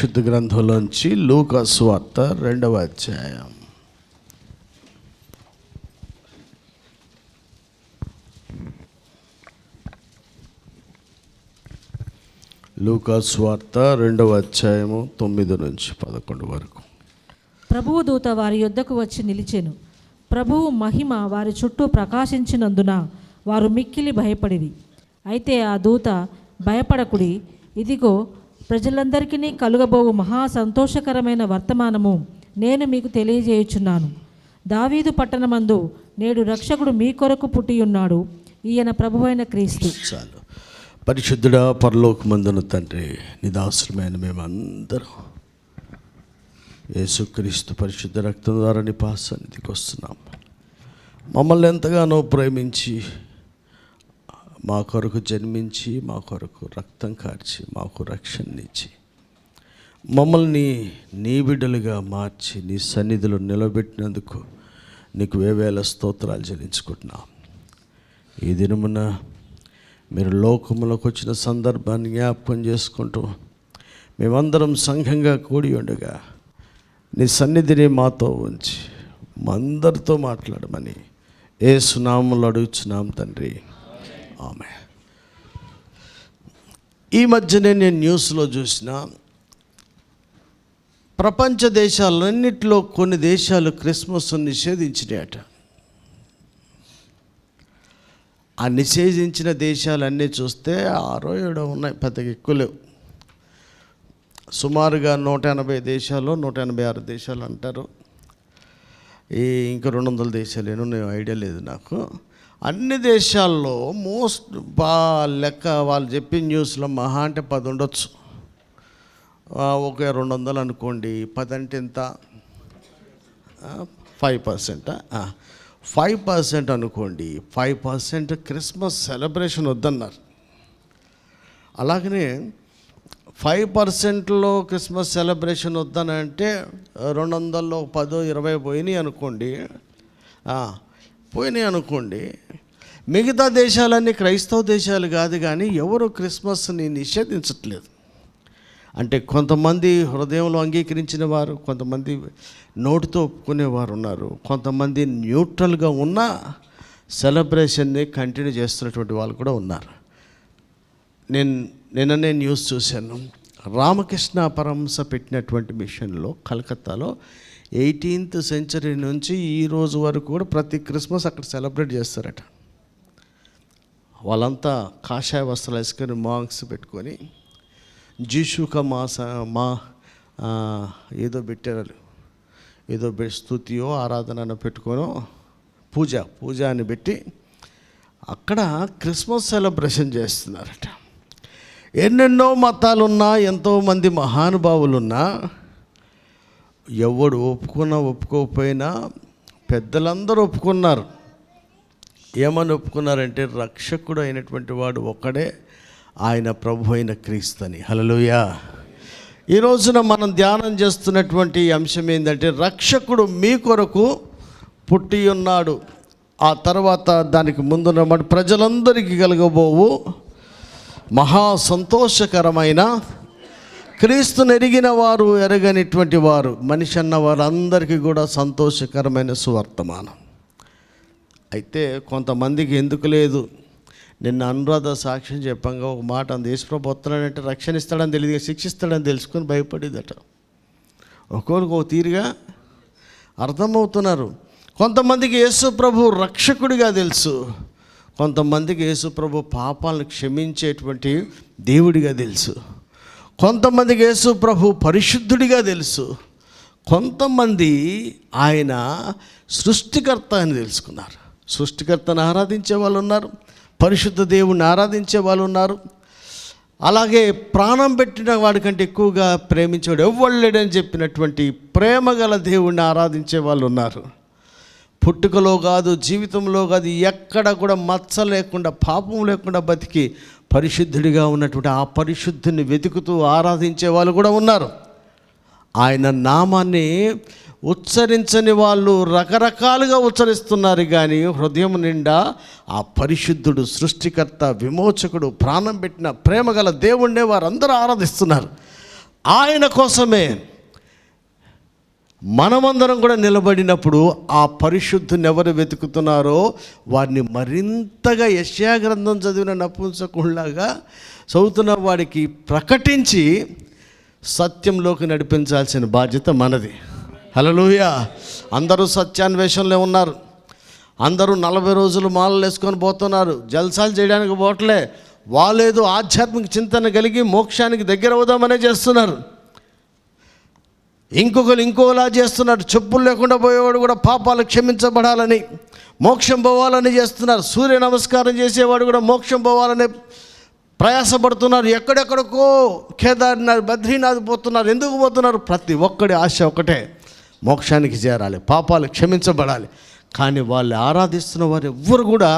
పరిశుద్ధ గ్రంథంలోంచి లూకా సువార్త 2వ అధ్యాయం. లూకా సువార్త 2వ అధ్యాయము 9 నుంచి 11 వరకు. ప్రభువు దూత వారి యొద్దకు వచ్చి నిలిచెను. ప్రభువు మహిమ వారి చుట్టూ ప్రకాశించినందున వారు మిక్కిలి భయపడిరి. అయితే ఆ దూత, భయపడకుడి, ఇదిగో ప్రజలందరికీ కలుగబోవు మహా సంతోషకరమైన వర్తమానము నేను మీకు తెలియజేయుచున్నాను. దావీదు పట్టణమందు నేడు రక్షకుడు మీ కొరకు పుట్టియున్నాడు. ఈయన ప్రభువైన క్రీస్తు. చాలు. పరిశుద్ధుడా, పరలోకమందున తండ్రి, నిదాసులమైన మేమందరం యేసుక్రీస్తు పరిశుద్ధ రక్తం ద్వారా నీ సన్నిధికి వస్తున్నాం. మమ్మల్ని ఎంతగానో ప్రేమించి మా కొరకు జన్మించి మా కొరకు రక్తం కార్చి మాకు రక్షణనిచ్చి మమ్మల్ని నీ బిడ్డలుగా మార్చి నీ సన్నిధిలో నిలబెట్టినందుకు నీకు వేవేల స్తోత్రాలు చెల్లించుకుంటున్నాం. ఈ దినమున మీరు లోకములోకి వచ్చిన సందర్భాన్ని జ్ఞాపకం చేసుకుంటూ మేమందరం సంఘంగా కూడి ఉండగా నీ సన్నిధిని మాతో ఉంచి మా అందరితో మాట్లాడమని యేసు నామములో అడుగుచున్నాం తండ్రి, ఆమె. ఈ మధ్యనే నేను న్యూస్లో చూసిన, ప్రపంచ దేశాలన్నింటిలో కొన్ని దేశాలు క్రిస్మస్ నిషేధించినాయట. ఆ నిషేధించిన దేశాలన్నీ చూస్తే 6-7 ఉన్నాయి, పెద్దగా ఎక్కువ లేవు. సుమారుగా 180 దేశాలు, 186 దేశాలు అంటారు. ఇంకా 200 దేశాలు ఏమో ఐడియా లేదు నాకు. అన్ని దేశాల్లో మోస్ట్ లెక్క వాళ్ళు చెప్పిన న్యూస్లో మహా అంటే 10 ఉండొచ్చు. ఒక 200 అనుకోండి, 10 అంటే ఎంత? 5%. 5% అనుకోండి, 5% క్రిస్మస్ సెలబ్రేషన్ వద్దన్నారు. అలాగనే 5%లో క్రిస్మస్ సెలబ్రేషన్ వద్దనంటే 200లో 10-20 పోయినాయి అనుకోండి. మిగతా దేశాలన్నీ క్రైస్తవ దేశాలు కాదు, కానీ ఎవరు క్రిస్మస్ని నిషేధించట్లేదు. అంటే కొంతమంది హృదయంలో అంగీకరించిన వారు, కొంతమంది నోటితో ఒప్పుకునేవారు ఉన్నారు, కొంతమంది న్యూట్రల్గా ఉన్న సెలబ్రేషన్ని కంటిన్యూ చేస్తున్నటువంటి వాళ్ళు కూడా ఉన్నారు. నిన్ననే న్యూస్ చూశాను. రామకృష్ణ పరమహంస పెట్టినటువంటి మిషన్లో కలకత్తాలో 18th సెంచరీ నుంచి ఈ రోజు వరకు కూడా ప్రతి క్రిస్మస్ అక్కడ సెలబ్రేట్ చేస్తారట. వాళ్ళంతా కాషాయ వస్త్రాలు వేసుకొని మాంగ్స్ పెట్టుకొని జీషుక మా ఏదో పెట్టారు, ఏదో స్తుతియో ఆరాధన పెట్టుకోనో పూజ అని పెట్టి అక్కడ క్రిస్మస్ సెలబ్రేషన్ చేస్తున్నారట. ఎన్నెన్నో మతాలున్నా, ఎంతోమంది మహానుభావులున్నా, ఎవడు ఒప్పుకోకపోయినా పెద్దలందరూ ఒప్పుకున్నారు. ఏమని ఒప్పుకున్నారంటే రక్షకుడు అయినటువంటి వాడు ఒక్కడే, ఆయన ప్రభు అయిన క్రీస్తు అని. హల్లెలూయా. ఈ రోజున మనం ధ్యానం చేస్తున్నటువంటి అంశం ఏంటంటే రక్షకుడు మీ కొరకు పుట్టి ఉన్నాడు. ఆ తర్వాత దానికి ముందున్న ప్రజలందరికీ కలగబోవు మహా సంతోషకరమైన, క్రీస్తుని ఎరిగిన వారు ఎరగనిటువంటి వారు, మనిషి అన్న వారందరికీ కూడా సంతోషకరమైన సువర్తమానం. అయితే కొంతమందికి ఎందుకు లేదు. నిన్న అనురాధ సాక్ష్యం చెప్పంగా ఒక మాట అంది, యేసుప్రభు వస్తున్నాడంటే రక్షణ ఇస్తాడని తెలియదు, శిక్షిస్తాడని తెలుసుకొని భయపడేదట. ఒక్కొక్కరికి ఒక తీరుగా అర్థమవుతున్నారు. కొంతమందికి యేసు ప్రభు రక్షకుడిగా తెలుసు, కొంతమందికి యేసు ప్రభు పాపాలను క్షమించేటువంటి దేవుడిగా తెలుసు, కొంతమందికి యేసు ప్రభు పరిశుద్ధుడిగా తెలుసు, కొంతమంది ఆయన సృష్టికర్త అని తెలుసుకున్నారు. సృష్టికర్తను ఆరాధించే వాళ్ళు ఉన్నారు, పరిశుద్ధ దేవుణ్ణి ఆరాధించే వాళ్ళు ఉన్నారు. అలాగే ప్రాణం పెట్టిన వాడికంటే ఎక్కువగా ప్రేమించేవాడు ఎవ్వడు లేడని చెప్పినటువంటి ప్రేమ గల దేవుణ్ణి ఆరాధించే వాళ్ళు ఉన్నారు. పుట్టుకలో కాదు, జీవితంలో కాదు, ఎక్కడ కూడా మచ్చ లేకుండా, పాపం లేకుండా బతికి పరిశుద్ధుడిగా ఉన్నటువంటి ఆ పరిశుద్ధిని వెతుకుతూ ఆరాధించే వాళ్ళు కూడా ఉన్నారు. ఆయన నామాన్ని ఉచ్చరించని వాళ్ళు రకరకాలుగా ఉచ్చరిస్తున్నారు, కానీ హృదయం నిండా ఆ పరిశుద్ధుడు, సృష్టికర్త, విమోచకుడు, ప్రాణం పెట్టిన ప్రేమగల దేవుణ్ణే వారందరూ ఆరాధిస్తున్నారు. ఆయన కోసమే మనమందరం కూడా నిలబడినప్పుడు ఆ పరిశుద్ధుని ఎవరు వెతుకుతున్నారో వారిని మరింతగా యెషయా గ్రంథం చదివిన నపుంసకుల్లాగా చదువుతున్న వాడికి ప్రకటించి సత్యంలోకి నడిపించాల్సిన బాధ్యత మనది. హల్లెలూయా. అందరూ సత్యాన్వేషణలో ఉన్నారు. అందరూ 40 రోజులు మాలలు వేసుకొని పోతున్నారు. జల్సాలు చేయడానికి పోవట్లే. వాళ్ళేదో ఆధ్యాత్మిక చింతన కలిగి మోక్షానికి దగ్గర అవుదామనే చేస్తున్నారు. ఇంకొకరు ఇంకోలా చేస్తున్నారు. చెప్పులు లేకుండా పోయేవాడు కూడా పాపాలు క్షమించబడాలని, మోక్షం పోవాలని చేస్తున్నారు. సూర్య నమస్కారం చేసేవాడు కూడా మోక్షం పోవాలని ప్రయాసపడుతున్నారు. ఎక్కడెక్కడికో కేదార్నాథ్, బద్రీనాథ్ పోతున్నారు. ఎందుకు పోతున్నారు? ప్రతి ఒక్కడి ఆశ ఒకటే, మోక్షానికి చేరాలి, పాపాలు క్షమించబడాలి. కానీ వాళ్ళు ఆరాధిస్తున్న వారు ఎవ్వరు కూడా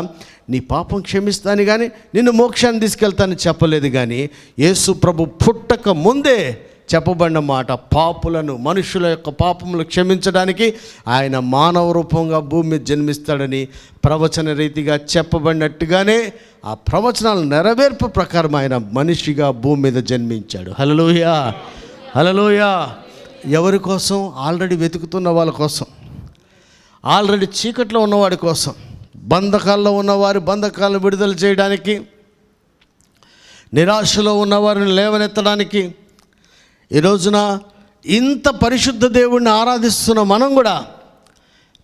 నీ పాపం క్షమిస్తాను కానీ నిన్ను మోక్షాన్ని తీసుకెళ్తానని చెప్పలేదు. కానీ యేసు ప్రభు పుట్టక ముందే చెప్పబడిన మాట, పాపులను, మనుషుల యొక్క పాపములు క్షమించడానికి ఆయన మానవ రూపంగా భూమి మీద జన్మిస్తాడని ప్రవచన రీతిగా చెప్పబడినట్టుగానే ఆ ప్రవచనాల నెరవేర్పు ప్రకారం ఆయన మనిషిగా భూమి మీద జన్మించాడు. హల్లెలూయా, హల్లెలూయా. ఎవరి కోసం? ఆల్రెడీ వెతుకుతున్న వాళ్ళ కోసం, ఆల్రెడీ చీకట్లో ఉన్నవాడి కోసం, బంధకాల్లో ఉన్నవారి బంధకాలను విడుదల చేయడానికి, నిరాశలో ఉన్నవారిని లేవనెత్తడానికి. ఈ రోజున ఇంత పరిశుద్ధ దేవుడిని ఆరాధిస్తున్న మనం కూడా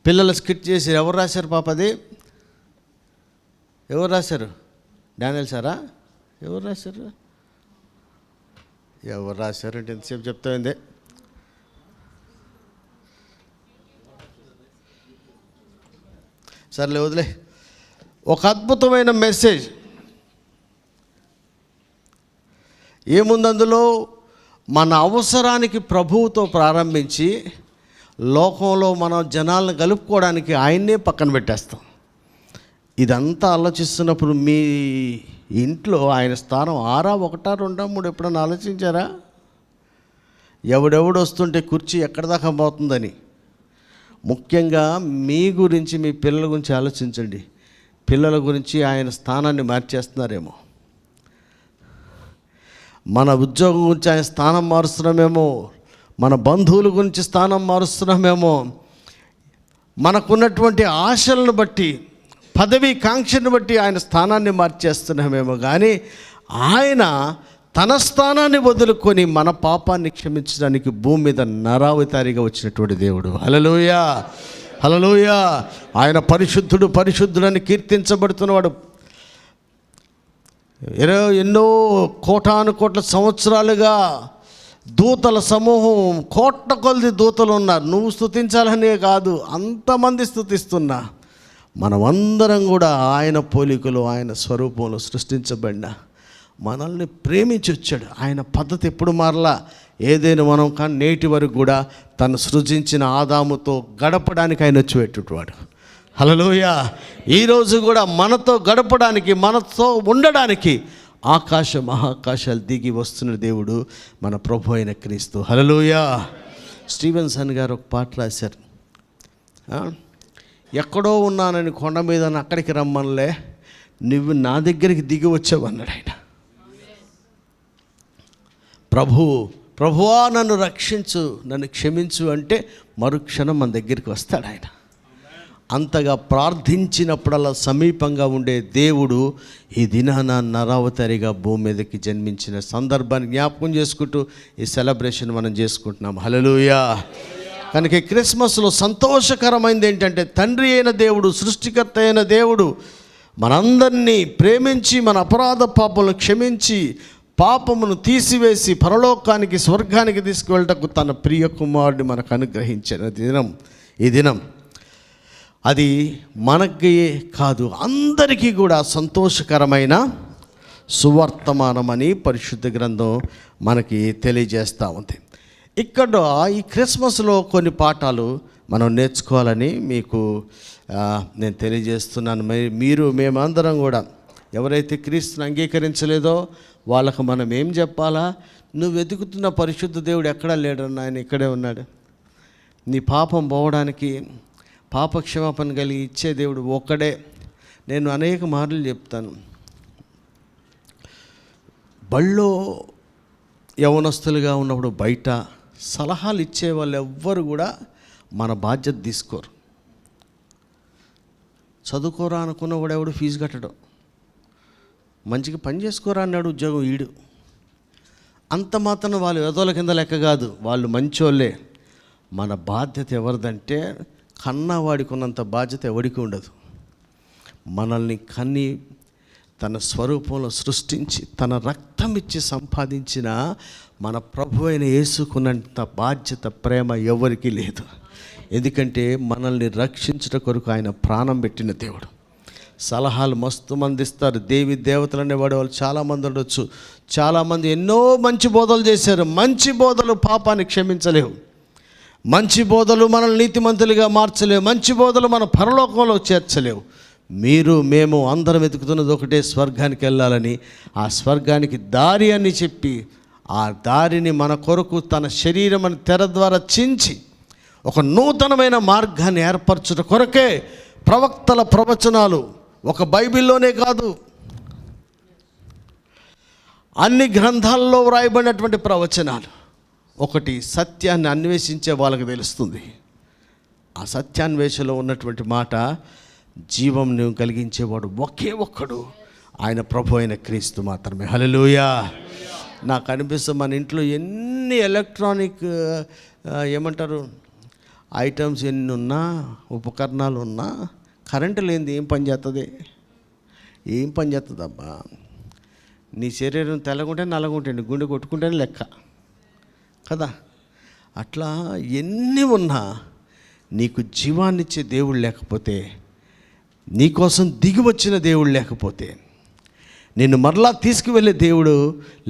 పిల్లలు స్కిట్ చేసి, ఎవరు రాశారు పాప అది? ఎవరు రాశారు? డానియల్ సారా? ఎవరు రాశారు? ఎవరు రాశారు అంటే ఎంతసేపు చెప్తాయిందే. సర్లే వదిలే. ఒక అద్భుతమైన మెసేజ్ ఏముంది అందులో? మన అవసరానికి ప్రభువుతో ప్రారంభించి లోకంలో మన జనాలను కలుపుకోవడానికి ఆయన్నే పక్కన పెట్టేస్తాం. ఇదంతా ఆలోచిస్తున్నప్పుడు మీ ఇంట్లో ఆయన స్థానం 6, 1, 2, 3 ఎప్పుడన్నా ఆలోచించారా? ఎవడెవడు వస్తుంటే కుర్చీ ఎక్కడ దాకా పోతుందని. ముఖ్యంగా మీ గురించి, మీ పిల్లల గురించి ఆలోచించండి. పిల్లల గురించి ఆయన స్థానాన్ని మార్చేస్తున్నారేమో, మన ఉద్యోగం గురించి ఆయన స్థానం మారుస్తున్నామేమో, మన బంధువుల గురించి స్థానం మారుస్తున్నామేమో, మనకున్నటువంటి ఆశలను బట్టి, పదవి కాంక్షను బట్టి ఆయన స్థానాన్ని మార్చేస్తున్నామేమో. కానీ ఆయన తన స్థానాన్ని వదులుకొని మన పాపాన్ని క్షమించడానికి భూమి మీద నరావతారిగా వచ్చినటువంటి దేవుడు. హల్లెలూయా, హల్లెలూయా. ఆయన పరిశుద్ధుడు, పరిశుద్ధుడని కీర్తించబడుతున్నవాడు. ఎన్నో కోటాను కోట్ల సంవత్సరాలుగా దూతల సమూహం, కోట్ల కొలది దూతలు ఉన్నారు. నువ్వు స్తుతించాలనే కాదు, అంతమంది స్తుతిస్తున్నా. మనమందరం కూడా ఆయన పోలికలో, ఆయన స్వరూపంలో సృష్టించబడిన, మనల్ని ప్రేమించి వచ్చాడు. ఆయన పద్ధతి ఎప్పుడు మారలా. ఏదైనా మనం కానీ నేటి వరకు కూడా తను సృజించిన ఆదాముతో గడపడానికి ఆయన వచ్చి పెట్టేవాడు. హల్లెలూయా. ఈరోజు కూడా మనతో గడపడానికి, మనతో ఉండడానికి ఆకాశ మహాకాశాలు దిగి వస్తున్న దేవుడు మన ప్రభు అయిన క్రీస్తు. హల్లెలూయా. స్టీవెన్సన్ గారు ఒక పాట రాశారు. ఎక్కడో ఉన్నానని కొండ మీద అక్కడికి రమ్మనిలే, నువ్వు నా దగ్గరికి దిగి వచ్చావు అన్నాడు ఆయన. ప్రభువా నన్ను రక్షించు, నన్ను క్షమించు అంటే మరుక్షణం మన దగ్గరికి వస్తాడు ఆయన. అంతగా ప్రార్థించినప్పుడల్లా సమీపంగా ఉండే దేవుడు ఈ దినాన నరావతారిగా భూమి మీదకి జన్మించిన సందర్భాన్ని జ్ఞాపకం చేసుకుంటూ ఈ సెలబ్రేషన్ మనం చేసుకుంటున్నాం. హల్లెలూయా. కనుక ఈ క్రిస్మస్లో సంతోషకరమైనది ఏంటంటే, తండ్రి అయిన దేవుడు, సృష్టికర్త అయిన దేవుడు మనందరినీ ప్రేమించి, మన అపరాధ పాపములను క్షమించి, పాపమును తీసివేసి పరలోకానికి, స్వర్గానికి తీసుకువెళ్ళటకు తన ప్రియ కుమారుడిని మనకు అనుగ్రహించిన దినం ఈ దినం. అది మనకి కాదు, అందరికీ కూడా సంతోషకరమైన సువర్తమానమని పరిశుద్ధ గ్రంథం మనకి తెలియజేస్తూ ఉంది. ఇక్కడ ఈ క్రిస్మస్లో కొన్ని పాఠాలు మనం నేర్చుకోవాలని మీకు నేను తెలియజేస్తున్నాను. మేమందరం కూడా ఎవరైతే క్రీస్తుని అంగీకరించలేదో వాళ్ళకు మనం ఏం చెప్పాలా? నువ్వు వెతుకుతున్న పరిశుద్ధ దేవుడు ఎక్కడా లేడన్నా, ఆయన ఇక్కడే ఉన్నాడు. నీ పాపం పోవడానికి, పాపక్షమాపణ కలిగి ఇచ్చే దేవుడు ఒక్కడే. నేను అనేక మార్లు చెప్తాను, బళ్ళో యవనస్తులుగా ఉన్నప్పుడు బయట సలహాలు ఇచ్చే వాళ్ళు ఎవ్వరు కూడా మన బాధ్యత తీసుకోరు. చదువుకోరా అనుకున్నవాడు ఎవడు ఫీజు కట్టడం, మంచిగా పని చేసుకోరా అన్నాడు ఉద్యోగం ఈడు. అంత మాత్రం వాళ్ళు ఎదోల కింద లెక్క కాదు, వాళ్ళు మంచోళ్ళే. మన బాధ్యత ఎవరిదంటే కన్నవాడికి ఉన్నంత బాధ్యత ఎవడికి ఉండదు. మనల్ని కన్ని తన స్వరూపంలో సృష్టించి తన రక్తం ఇచ్చి సంపాదించిన మన ప్రభు అయిన యేసుకున్నంత బాధ్యత, ప్రేమ ఎవరికీ లేదు. ఎందుకంటే మనల్ని రక్షించుట కొరకు ఆయన ప్రాణం పెట్టిన దేవుడు. సలహాలు మస్తు మంది ఇస్తారు. దేవతలు అనేవాడు వాళ్ళు చాలామంది ఉండొచ్చు. చాలామంది ఎన్నో మంచి బోధలు చేశారు. మంచి బోధలు పాపాన్ని క్షమించలేవు. మంచి బోధలు మనల్ని నీతిమంతులుగా మార్చలేవు. మంచి బోధలు మన పరలోకంలో చేర్చలేవు. మేము అందరం వెతుకుతున్నది ఒకటే, స్వర్గానికి వెళ్ళాలని. ఆ స్వర్గానికి దారి అని చెప్పి ఆ దారిని మన కొరకు తన శరీరం అని తెర ద్వారా చించి ఒక నూతనమైన మార్గాన్ని ఏర్పరచుట కొరకే ప్రవక్తల ప్రవచనాలు. ఒక బైబిల్లోనే కాదు, అన్ని గ్రంథాల్లో వ్రాయబడినటువంటి ప్రవచనాలు. ఒకటి, సత్యాన్ని అన్వేషించే వాళ్ళకి తెలుస్తుంది. ఆ సత్యాన్వేషణలో ఉన్నటువంటి మాట, జీవంను కలిగించేవాడు ఒకే ఒక్కడు, ఆయన ప్రభు అయిన క్రీస్తు మాత్రమే. హల్లెలూయా. నాకు అనిపిస్తుంది మన ఇంట్లో ఎన్ని ఎలక్ట్రానిక్ ఏమంటారు ఐటమ్స్ ఎన్ని ఉన్నా, ఉపకరణాలు ఉన్నా, కరెంటు లేనిది ఏం పని చేస్తుంది? ఏం పని చేస్తుంది అబ్బా? నీ శరీరం తెల్లగుంటే నల్లగుంటే, గుండె కొట్టుకుంటేనే లెక్క కదా. అట్లా ఎన్ని ఉన్నా నీకు జీవాన్నిచ్చే దేవుడు లేకపోతే, నీకోసం దిగి వచ్చిన దేవుడు లేకపోతే, నిన్ను మరలా తీసుకువెళ్ళే దేవుడు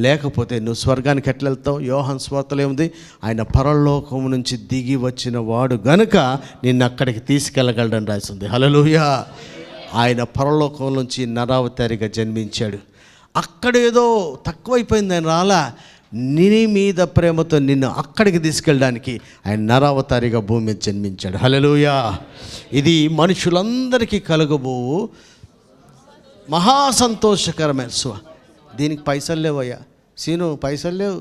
లేకపోతే నువ్వు స్వర్గానికి ఎట్లా వెళ్తావు? యోహాను సువార్తలో ఏముంది? ఆయన పరలోకం నుంచి దిగి వచ్చిన వాడు గనుక నిన్ను అక్కడికి తీసుకెళ్ళగలడని రాసింది. హల్లెలూయా. ఆయన పరలోకం నుంచి నరావతారిగా జన్మించాడు. అక్కడేదో తక్కువైపోయింది, ఆయన రాలా. నీ మీద ప్రేమతో నిన్ను అక్కడికి తీసుకెళ్ళడానికి ఆయన నరావతారిగా భూమి మీద జన్మించాడు. హల్లెలూయా. ఇది మనుషులందరికీ కలుగబోవు మహా సంతోషకరమైన దీనికి పైసలు లేవయ్యా సీను, పైసలు లేవు.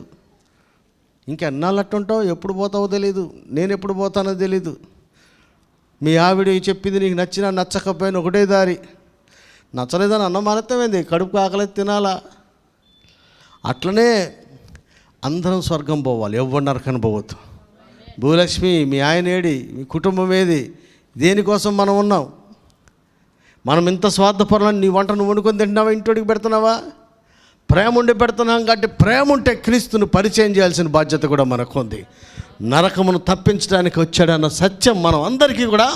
ఇంకెన్నాళ్ళట్టుంటావు, ఎప్పుడు పోతావో తెలీదు, నేను ఎప్పుడు పోతానో తెలీదు. మీ ఆవిడ చెప్పింది నీకు నచ్చినా నచ్చకపోయినా ఒకటే దారి. నచ్చలేదని అన్నం మానేస్తామైంది, కడుపు ఆకలి తినాలా. అట్లనే అందరం స్వర్గం పోవాలి, ఎవరు నరకని పోవద్దు. భూలక్ష్మి, మీ ఆయన ఏడి, మీ కుటుంబం ఏది? దేనికోసం మనం ఉన్నాం? మనం ఇంత స్వార్థపరులను, నీ వంట నువ్వు వండుకొని తింటున్నావా? ఇంటికి పెడుతున్నావా? ప్రేమ ఉండి పెడుతున్నాం కాబట్టి, ప్రేమ ఉంటే క్రీస్తును పరిచయం చేయాల్సిన బాధ్యత కూడా మనకు ఉంది. నరకమును తప్పించడానికి వచ్చాడన్న సత్యం మనం అందరికీ కూడా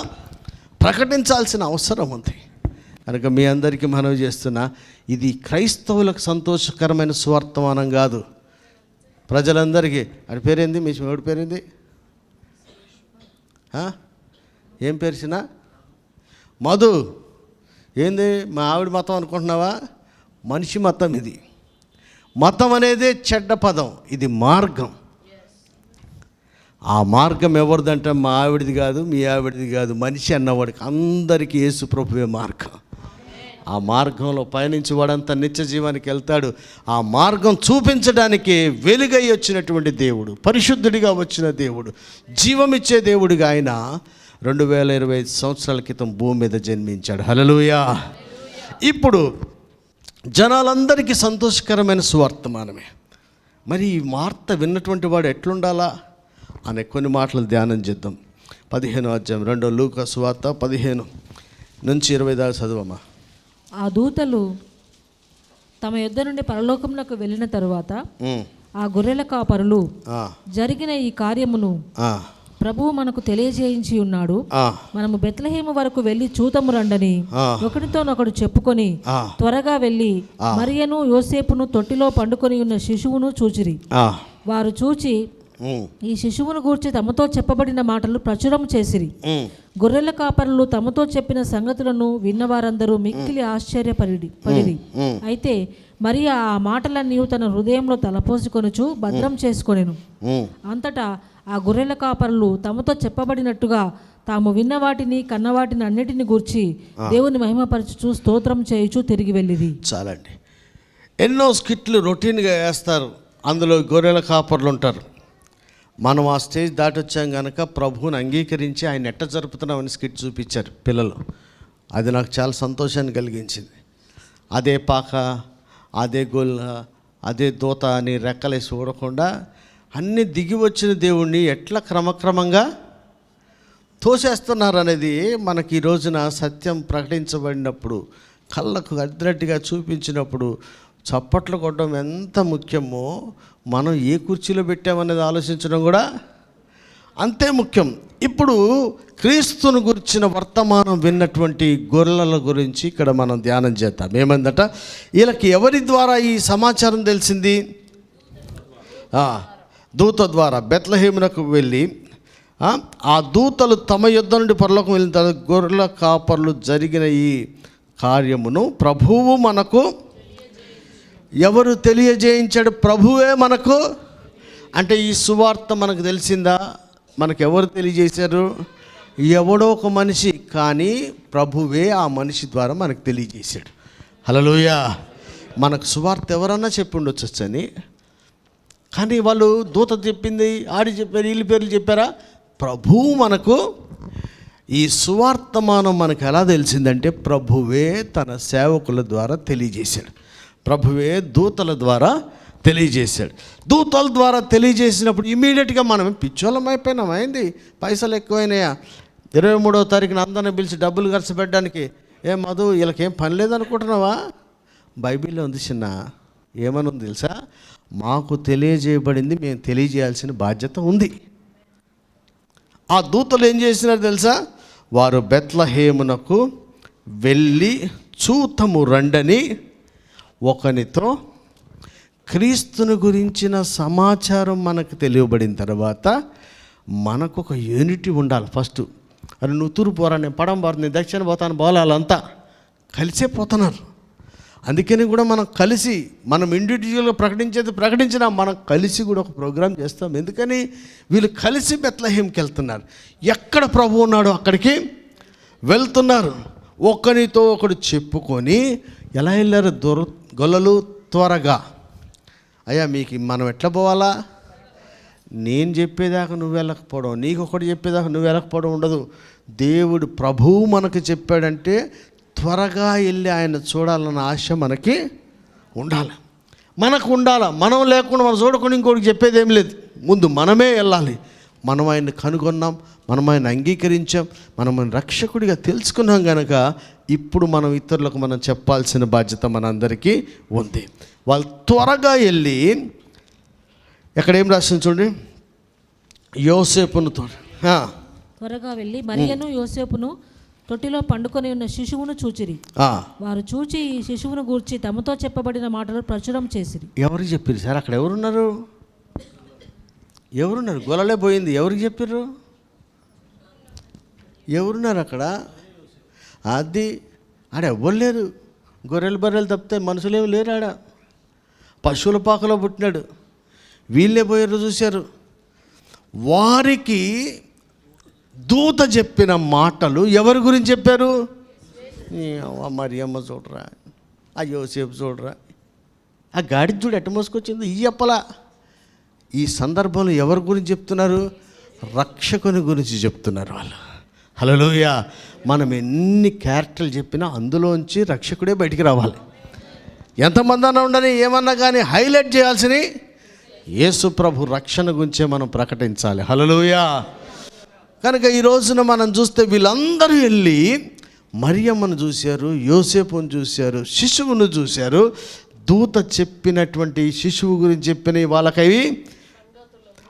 ప్రకటించాల్సిన అవసరం ఉంది. కనుక మీ అందరికీ మనవి చేస్తున్నా, ఇది క్రైస్తవులకు సంతోషకరమైన సువార్తమానం కాదు. ప్రజలందరికీ అది పేరేంది? మీ ఎవడి పేరేంది? ఏం పేరుసినా? మధు. ఏంది మా ఆవిడ మతం అనుకుంటున్నావా? మనిషి మతం ఇది. మతం అనేది చెడ్డ పదం, ఇది మార్గం. ఆ మార్గం ఎవరిదంటే మా ఆవిడిది కాదు, మీ ఆవిడిది కాదు, మనిషి అన్నవాడికి అందరికీ యేసు ప్రభువే మార్గం. ఆ మార్గంలో పయనించి వాడంతా నిత్య జీవానికి వెళ్తాడు. ఆ మార్గం చూపించడానికి వెలుగై వచ్చినటువంటి దేవుడు, పరిశుద్ధుడిగా వచ్చిన దేవుడు, జీవమిచ్చే దేవుడిగా ఆయన 2025 సంవత్సరాల క్రితం భూమి మీద జన్మించాడు. హల్లెలూయా. ఇప్పుడు జనాలందరికీ సంతోషకరమైన సువార్తమానమే. మరి ఈ వార్త విన్నటువంటి వాడు ఎట్లుండాలా అనే కొన్ని మాటలు ధ్యానం చేద్దాం. 15వ అధ్యాయం 2 లూకా సువార్త 15 నుంచి 20 దాకా చదువమ్మా. ఆ దూతలు తమ యొద్ద నుండి పరలోకమునకు వెళ్ళిన తరువాత ఆ గొర్రెల కాపరులు జరిగిన ఈ కార్యమును ప్రభువు మనకు తెలియజేయించి ఉన్నాడు, మనము బెత్లెహేము వరకు వెళ్ళి చూతము రండని ఒకరితోనొకడు చెప్పుకొని త్వరగా వెళ్ళి మరియను యోసేపును తొట్టిలో పండుకొని ఉన్న శిశువును చూచిరి. వారు చూచి ఈ శిశువును గూర్చి తమతో చెప్పబడిన మాటలు ప్రచురం చేసిరి. గొర్రెల కాపరులు తమతో చెప్పిన సంగతులను విన్నవారందరూ మిక్కిలి ఆశ్చర్యపడిరి. అయితే మరియ ఆ మాటలన్నీ తన హృదయంలో తలపోసుకొనుచు భద్రం చేసుకొనెను. అంతటా ఆ గొర్రెల కాపరులు తమతో చెప్పబడినట్టుగా తాము విన్న వాటిని కన్నవాటిని అన్నిటిని గూర్చి దేవుని మహిమపరచుచు స్తోత్రం చేయుచు తిరిగి వెళ్ళిరి. చాలండి. ఎన్నో స్కిట్లు రొటీన్గా వేస్తారు. అందులో గొర్రెల కాపర్లు ఉంటారు. మనం ఆ స్టేజ్ దాటి వచ్చాం కనుక ప్రభువుని అంగీకరించి ఆయన ఎట్ట జరుపుతున్నామని స్కిట్ చూపించారు పిల్లలు. అది నాకు చాలా సంతోషాన్ని కలిగించింది. అదే పాక, అదే గొల్ల, అదే దూత అని రెక్కలేసి చూడకుండా అన్నీ దిగి వచ్చిన దేవుణ్ణి ఎట్లా క్రమక్రమంగా తోసేస్తున్నారు అనేది మనకి ఈ రోజున సత్యం ప్రకటించబడినప్పుడు, కళ్ళకు అద్దరట్టుగా చూపించినప్పుడు చప్పట్లు కొట్టడం ఎంత ముఖ్యమో మనం ఏ కుర్చీలో పెట్టామనేది ఆలోచించడం కూడా అంతే ముఖ్యం. ఇప్పుడు క్రీస్తును గురించిన వర్తమానం విన్నటువంటి గొర్రెల గురించి ఇక్కడ మనం ధ్యానం చేద్దాం. ఏమందట, వీళ్ళకి ఎవరి ద్వారా ఈ సమాచారం తెలిసింది? దూత ద్వారా బెత్లెహేమునకు వెళ్ళి ఆ దూతలు తమ యుద్ధ నుండి పరలోకం వెళ్ళిన తర్వాత గొర్రెల కాపర్లు జరిగిన ఈ కార్యమును ప్రభువు మనకు ఎవరు తెలియజేయించాడు? ప్రభువే మనకు. అంటే ఈ సువార్త మనకు తెలిసిందా? మనకు ఎవరు తెలియజేశారు? ఎవడో ఒక మనిషి, కానీ ప్రభువే ఆ మనిషి ద్వారా మనకు తెలియజేశాడు. హల్లెలూయా. మనకు సువార్త ఎవరన్నా చెప్పి ఉండొచ్చని, కానీ వాళ్ళు దూత చెప్పింది, ఆడి చెప్పారు, వీళ్ళ పేర్లు చెప్పారా? ప్రభువు మనకు ఈ సువార్తమానం మనకు ఎలా తెలిసిందంటే ప్రభువే తన సేవకుల ద్వారా తెలియజేశాడు. ప్రభువే దూతల ద్వారా తెలియజేశాడు. దూతల ద్వారా తెలియజేసినప్పుడు ఇమీడియట్గా మనం పిచ్చోళ్ళం అయిపోయినాం. అయింది, పైసలు ఎక్కువైనాయా, 23వ తారీఖున అందరిని పిలిచి డబ్బులు ఖర్చు పెట్టడానికి. మధు వీళ్ళకేం పని లేదనుకుంటున్నావా? బైబిల్లో ఉంది చిన్న, ఏమని ఉంది తెలుసా? మాకు తెలియజేయబడింది, మేము తెలియజేయాల్సిన బాధ్యత ఉంది. ఆ దూతలు ఏం చేసినారు తెలుసా? వారు బెత్లెహేమునకు వెళ్ళి చూతము రండని ఒకనితో క్రీస్తుని గురించిన సమాచారం మనకు తెలియబడిన తర్వాత మనకు ఒక యూనిటీ ఉండాలి. ఫస్ట్ అది నువ్వు తూర్పు పోరా, నేను పడం పోరా, నేను దక్షిణ పోతాను, బోలాలంతా కలిసే పోతున్నారు. అందుకని కూడా మనం కలిసి, మనం ఇండివిజువల్గా ప్రకటించినా మనం కలిసి కూడా ఒక ప్రోగ్రాం చేస్తాం. ఎందుకని వీళ్ళు కలిసి బెత్లెహేంకి వెళ్తున్నారు. ఎక్కడ ప్రభువు ఉన్నాడో అక్కడికి వెళ్తున్నారు. ఒకరితో ఒకడు చెప్పుకొని ఎలా వెళ్ళారు? గొల్లలు త్వరగా. అయ్యా మీకు మనం ఎట్లా పోవాలా? నేను చెప్పేదాకా నువ్వు వెళ్ళకపోవడం, నీకు ఒకటి చెప్పేదాకా నువ్వు వెళ్ళకపోవడం ఉండదు. దేవుడు ప్రభువు మనకు చెప్పాడంటే త్వరగా వెళ్ళి ఆయన చూడాలన్న ఆశ మనకి ఉండాలి. మనం లేకుండా మనం చూడకుండా ఇంకోటికి చెప్పేది ఏం లేదు. ముందు మనమే వెళ్ళాలి. మనం ఆయన్ని కనుగొన్నాం, మనం ఆయన అంగీకరించాం, మనం ఆయన రక్షకుడిగా తెలుసుకున్నాం కనుక ఇప్పుడు మనం ఇతరులకు మనం చెప్పాల్సిన బాధ్యత మనందరికీ ఉంది. వాళ్ళు త్వరగా వెళ్ళి, ఎక్కడ ఏం రాసింది చూడండి, యోసేపును త్వరగా వెళ్ళి మరియను యోసేపును తొట్టిలో పండుకొని ఉన్న శిశువును చూచిరి. వారు చూచి ఈ శిశువును గూర్చి తమతో చెప్పబడిన మాటలు ప్రచురం చేసిరి. ఎవరికి చెప్పారు సార్? అక్కడ ఎవరున్నారు? గొల్లలే పోయింది. ఎవరికి చెప్పారు? ఎవరున్నారు అక్కడ? అది ఆడ ఎవ్వరు లేరు. బర్రెలు తప్పితే మనుషులేమి లేరు. ఆడ పశువుల పాకలో పుట్టినాడు. వీళ్ళే పోయారు, చూశారు. వారికి దూత చెప్పిన మాటలు ఎవరి గురించి చెప్పారు? మరియమ్మ చూడరా, ఆ యోసేపు చూడరా, ఆ గాడి చూడు ఎట్ట మోసుకొచ్చింది, ఈ చెప్పలా. ఈ సందర్భంలో ఎవరి గురించి చెప్తున్నారు? రక్షకుని గురించి చెప్తున్నారు వాళ్ళు. హల్లెలూయా. మనం ఎన్ని క్యారెక్టర్లు చెప్పినా అందులోంచి రక్షకుడే బయటికి రావాలి. ఎంతమంది అన్నా ఉండని, ఏమన్నా కానీ హైలైట్ చేయాల్సిన యేసు ప్రభు రక్షణ గురించే మనం ప్రకటించాలి. హల్లెలూయా. కనుక ఈ రోజున మనం చూస్తే వీళ్ళందరూ వెళ్ళి మరియమ్మను చూశారు, యోసేపును చూశారు, శిశువును చూశారు. దూత చెప్పినటువంటి శిశువు గురించి చెప్పిన వాళ్ళకవి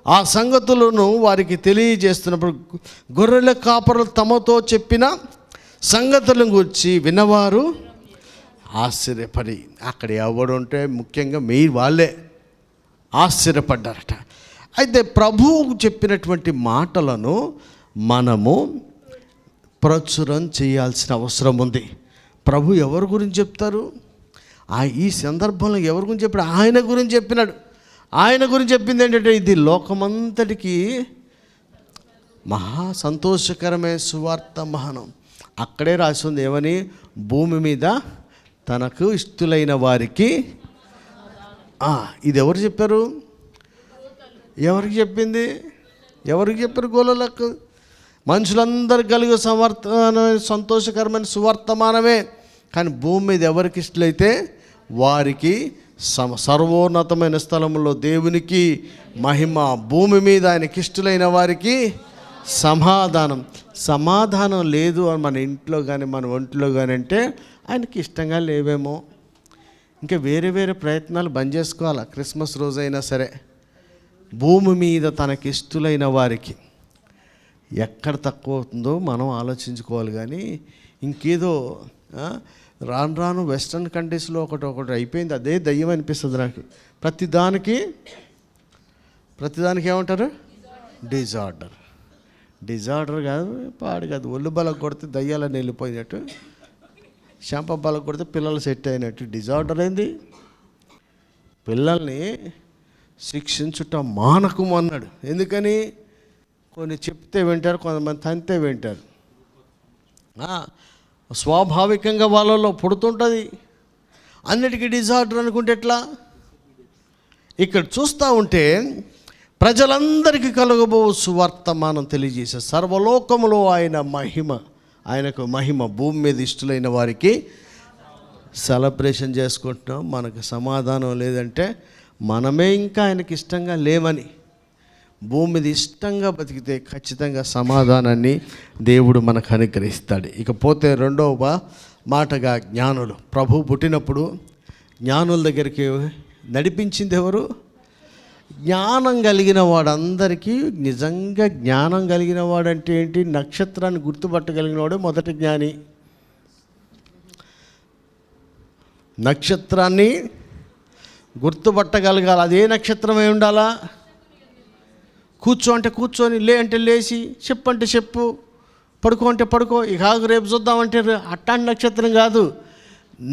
ఆ సంగతులను వారికి తెలియజేస్తున్నప్పుడు గొర్రెల కాపరులు తమతో చెప్పిన సంగతులను గురించి విన్నవారు ఆశ్చర్యపడి, అక్కడ ఎవడు ఉంటే ముఖ్యంగా వాళ్ళే ఆశ్చర్యపడ్డారట. అయితే ప్రభువు చెప్పినటువంటి మాటలను మనము ప్రచురం చేయాల్సిన అవసరం ఉంది. ప్రభు ఎవరి గురించి చెప్తారు? ఈ సందర్భంలో ఎవరి గురించి చెప్పాడు? ఆయన గురించి చెప్పినాడు. ఆయన గురించి చెప్పింది ఏంటంటే, ఇది లోకమంతటికి మహా సంతోషకరమైన సువార్త మహనం. అక్కడే రాసి ఉంది ఏమని? భూమి మీద తనకు ఇష్టలైన వారికి. ఇది ఎవరు చెప్పారు? ఎవరికి చెప్పింది? ఎవరికి చెప్పారు? గొల్లలకు. మనుషులందరూ కలిగి సంతోషకరమైన సువర్తమానమే. కానీ భూమి మీద ఎవరికి ఇష్టలైతే వారికి సర్వోన్నతమైన స్థలంలో దేవునికి మహిమ, భూమి మీద ఆయనకి ఇష్టలైన వారికి సమాధానం. సమాధానం లేదు అని మన ఇంట్లో కానీ మన ఒంట్లో కానీ అంటే ఆయనకి ఇష్టంగా లేవేమో. ఇంకా వేరే వేరే ప్రయత్నాలు బంద్ చేసుకోవాలి. క్రిస్మస్ రోజైనా సరే భూమి మీద తనకి ఇష్టలైన వారికి ఎక్కడ తక్కువ అవుతుందో మనం ఆలోచించుకోవాలి. కానీ ఇంకేదో రాను రాను వెస్ట్రన్ కంట్రీస్లో ఒకటి అయిపోయింది. అదే దయ్యం అనిపిస్తుంది నాకు. ప్రతిదానికి ఏమంటారు? డిజార్డర్ కాదు, పాడు కాదు. ఒళ్ళు బలకు కొడితే దయ్యాలని వెళ్ళిపోయినట్టు, శాంప బలకు కొడితే పిల్లలు సెట్ అయినట్టు. డిజార్డర్ ఏంది? పిల్లల్ని శిక్షించుట మానకము అన్నాడు. ఎందుకని? కొన్ని చెప్తే వింటారు, కొంతమంది తంతే వింటారు. స్వాభావికంగా వాళ్ళలో పుడుతుంటుంది. అన్నిటికీ డిజార్డర్ అనుకుంటే ఎట్లా? ఇక్కడ చూస్తూ ఉంటే ప్రజలందరికీ కలుగబో సువర్తమానం తెలియజేసే సర్వలోకములో ఆయనకు మహిమ, భూమి మీద ఇష్టలైన వారికి సెలబ్రేషన్ చేసుకుంటున్నాం. మనకు సమాధానం లేదంటే మనమే ఇంకా ఆయనకి ఇష్టంగా లేమని. భూమి మీద ఇష్టంగా బతికితే ఖచ్చితంగా సమాధానాన్ని దేవుడు మనకు అనుగ్రహిస్తాడు. ఇకపోతే రెండవ మాటగా జ్ఞానులు. ప్రభు పుట్టినప్పుడు జ్ఞానుల దగ్గరికి నడిపించింది ఎవరు? జ్ఞానం కలిగిన వాడందరికీ. నిజంగా జ్ఞానం కలిగిన వాడంటే ఏంటి? నక్షత్రాన్ని గుర్తుపట్టగలిగిన వాడే మొదటి జ్ఞాని. నక్షత్రాన్ని గుర్తుపట్టగలగాలి. అదే నక్షత్రం అయి ఉండాలా? కూర్చో అంటే కూర్చొని, లే అంటే లేచి, చెప్పు అంటే చెప్పు, పడుకో అంటే పడుకో, ఇక రేపు చూద్దామంటే అట్టాంటి నక్షత్రం కాదు.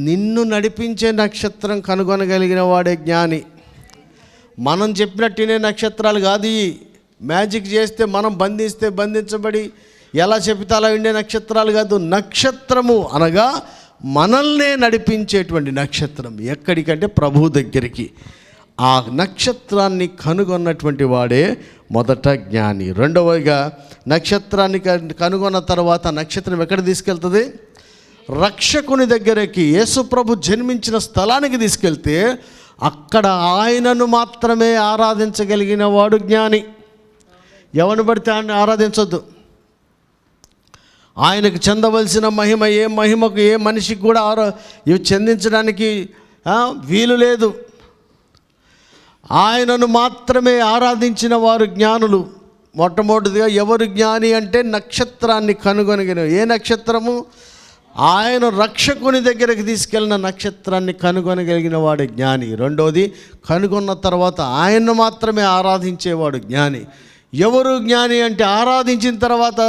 నిన్ను నడిపించే నక్షత్రం కనుగొనగలిగిన వాడే జ్ఞాని. మనం చెప్పినట్టునే నక్షత్రాలు కాదు. ఈ మ్యాజిక్ చేస్తే మనం బంధించబడి ఎలా చెబితే అలా ఉండే నక్షత్రాలు కాదు. నక్షత్రము అనగా మనల్నే నడిపించేటువంటి నక్షత్రం. ఎక్కడికంటే ప్రభు దగ్గరికి. ఆ నక్షత్రాన్ని కనుగొన్నటువంటి వాడే మొదట జ్ఞాని. రెండవదిగా నక్షత్రాన్ని కనుగొన్న తర్వాత నక్షత్రం ఎక్కడ తీసుకెళ్తుంది? రక్షకుని దగ్గరికి, యేసుప్రభు జన్మించిన స్థలానికి తీసుకెళ్తే అక్కడ ఆయనను మాత్రమే ఆరాధించగలిగిన వాడు జ్ఞాని. ఎవరిని పడితే ఆయన ఆరాధించొద్దు. ఆయనకు చెందవలసిన మహిమ ఏ మనిషికి కూడా ఇవి చెందించడానికి వీలు లేదు. ఆయనను మాత్రమే ఆరాధించిన వారు జ్ఞానులు. మొట్టమొదటిగా ఎవరు జ్ఞాని అంటే నక్షత్రాన్ని కనుగొనగిన. ఏ నక్షత్రము? ఆయన రక్షకుని దగ్గరికి తీసుకెళ్ళిన నక్షత్రాన్ని కనుగొనగలిగిన వాడు జ్ఞాని. రెండోది, కనుగొన్న తర్వాత ఆయన్ను మాత్రమే ఆరాధించేవాడు జ్ఞాని. ఎవరు జ్ఞాని అంటే ఆరాధించిన తర్వాత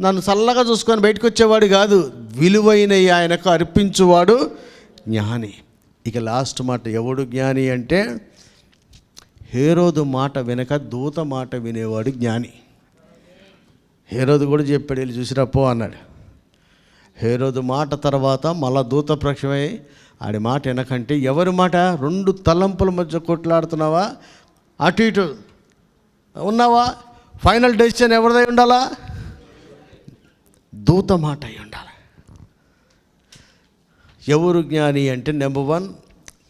నన్ను చల్లగా చూసుకొని బయటకు వచ్చేవాడు కాదు, విలువైనవి ఆయనకు అర్పించువాడు జ్ఞాని. ఇక లాస్ట్ మాట, ఎవడు జ్ఞాని అంటే హేరోదు మాట వినక దూత మాట వినేవాడు జ్ఞాని. హేరోదు కూడా చెప్పాడు, వెళ్ళి చూసిరా పో అన్నాడు. హేరోదు మాట తర్వాత మళ్ళా దూత ప్రక్షమై ఆడి మాట వెనకంటే ఎవరి మాట? రెండు తలంపుల మధ్య కొట్లాడుతున్నావా? అటు ఇటు ఉన్నావా? ఫైనల్ డెసిషన్ ఎవరిదై ఉండాలా? దూత మాట అయి ఉండాలి. ఎవరు జ్ఞాని అంటే నెంబర్ 1,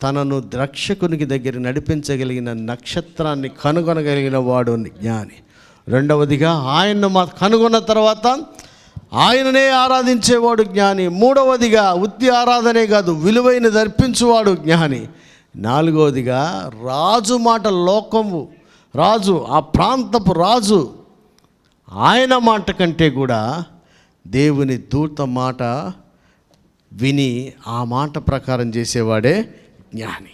తనను రక్షకునికి దగ్గర నడిపించగలిగిన నక్షత్రాన్ని కనుగొనగలిగిన వాడు జ్ఞాని. రెండవదిగా ఆయన్ను కనుగొన్న తర్వాత ఆయననే ఆరాధించేవాడు జ్ఞాని. మూడవదిగా ఉత్తి ఆరాధనే కాదు, విలువైనది అర్పించువాడు జ్ఞాని. నాలుగవదిగా రాజు మాట, రాజు, ఆ ప్రాంతపు రాజు, ఆయన మాట కంటే కూడా దేవుని దూత మాట విని ఆ మాట ప్రకారం చేసేవాడే జ్ఞాని.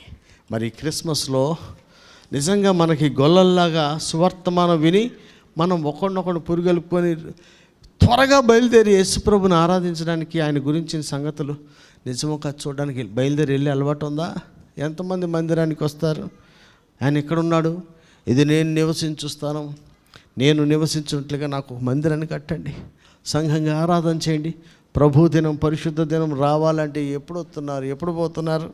మరి క్రిస్మస్లో నిజంగా మనకి గొల్లల్లాగా సువర్తమానం విని మనం ఒకరినొకరు పురుగలుపుకొని త్వరగా బయలుదేరి యేసుప్రభుని ఆరాధించడానికి, ఆయన గురించిన సంగతులు నిజముగా చూడడానికి బయలుదేరి వెళ్ళే అలవాటు ఉందా? ఎంతమంది మందిరానికి వస్తారు? ఆయన ఎక్కడున్నాడు? ఇది నేను నివసించుస్తాను, నేను నివసించినట్లుగా నాకు ఒక మందిరాన్ని కట్టండి, సంఘంగా ఆరాధన చేయండి. ప్రభు దినం, పరిశుద్ధ దినం రావాలంటే ఎప్పుడు వస్తున్నారు, ఎప్పుడు పోతున్నారు?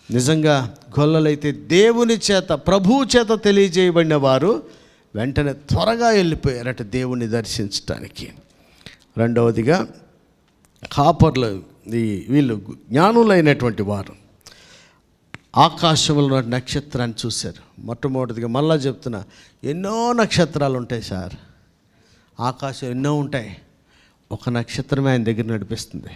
నిజంగా గొల్లలైతే దేవుని చేత, ప్రభువు చేత తెలియజేయబడిన వారు వెంటనే త్వరగా వెళ్ళిపోయారట దేవుణ్ణి దర్శించడానికి. రెండవదిగా కాపర్లు, వీళ్ళు జ్ఞానులైనటువంటి వారు ఆకాశంలో నక్షత్రాన్ని చూశారు. మొట్టమొదటిగా మళ్ళా చెప్తున్నా, ఎన్నో నక్షత్రాలు ఉంటాయి సార్, ఆకాశం ఎన్నో ఉంటాయి, ఒక నక్షత్రమే ఆయన దగ్గర నడిపిస్తుంది.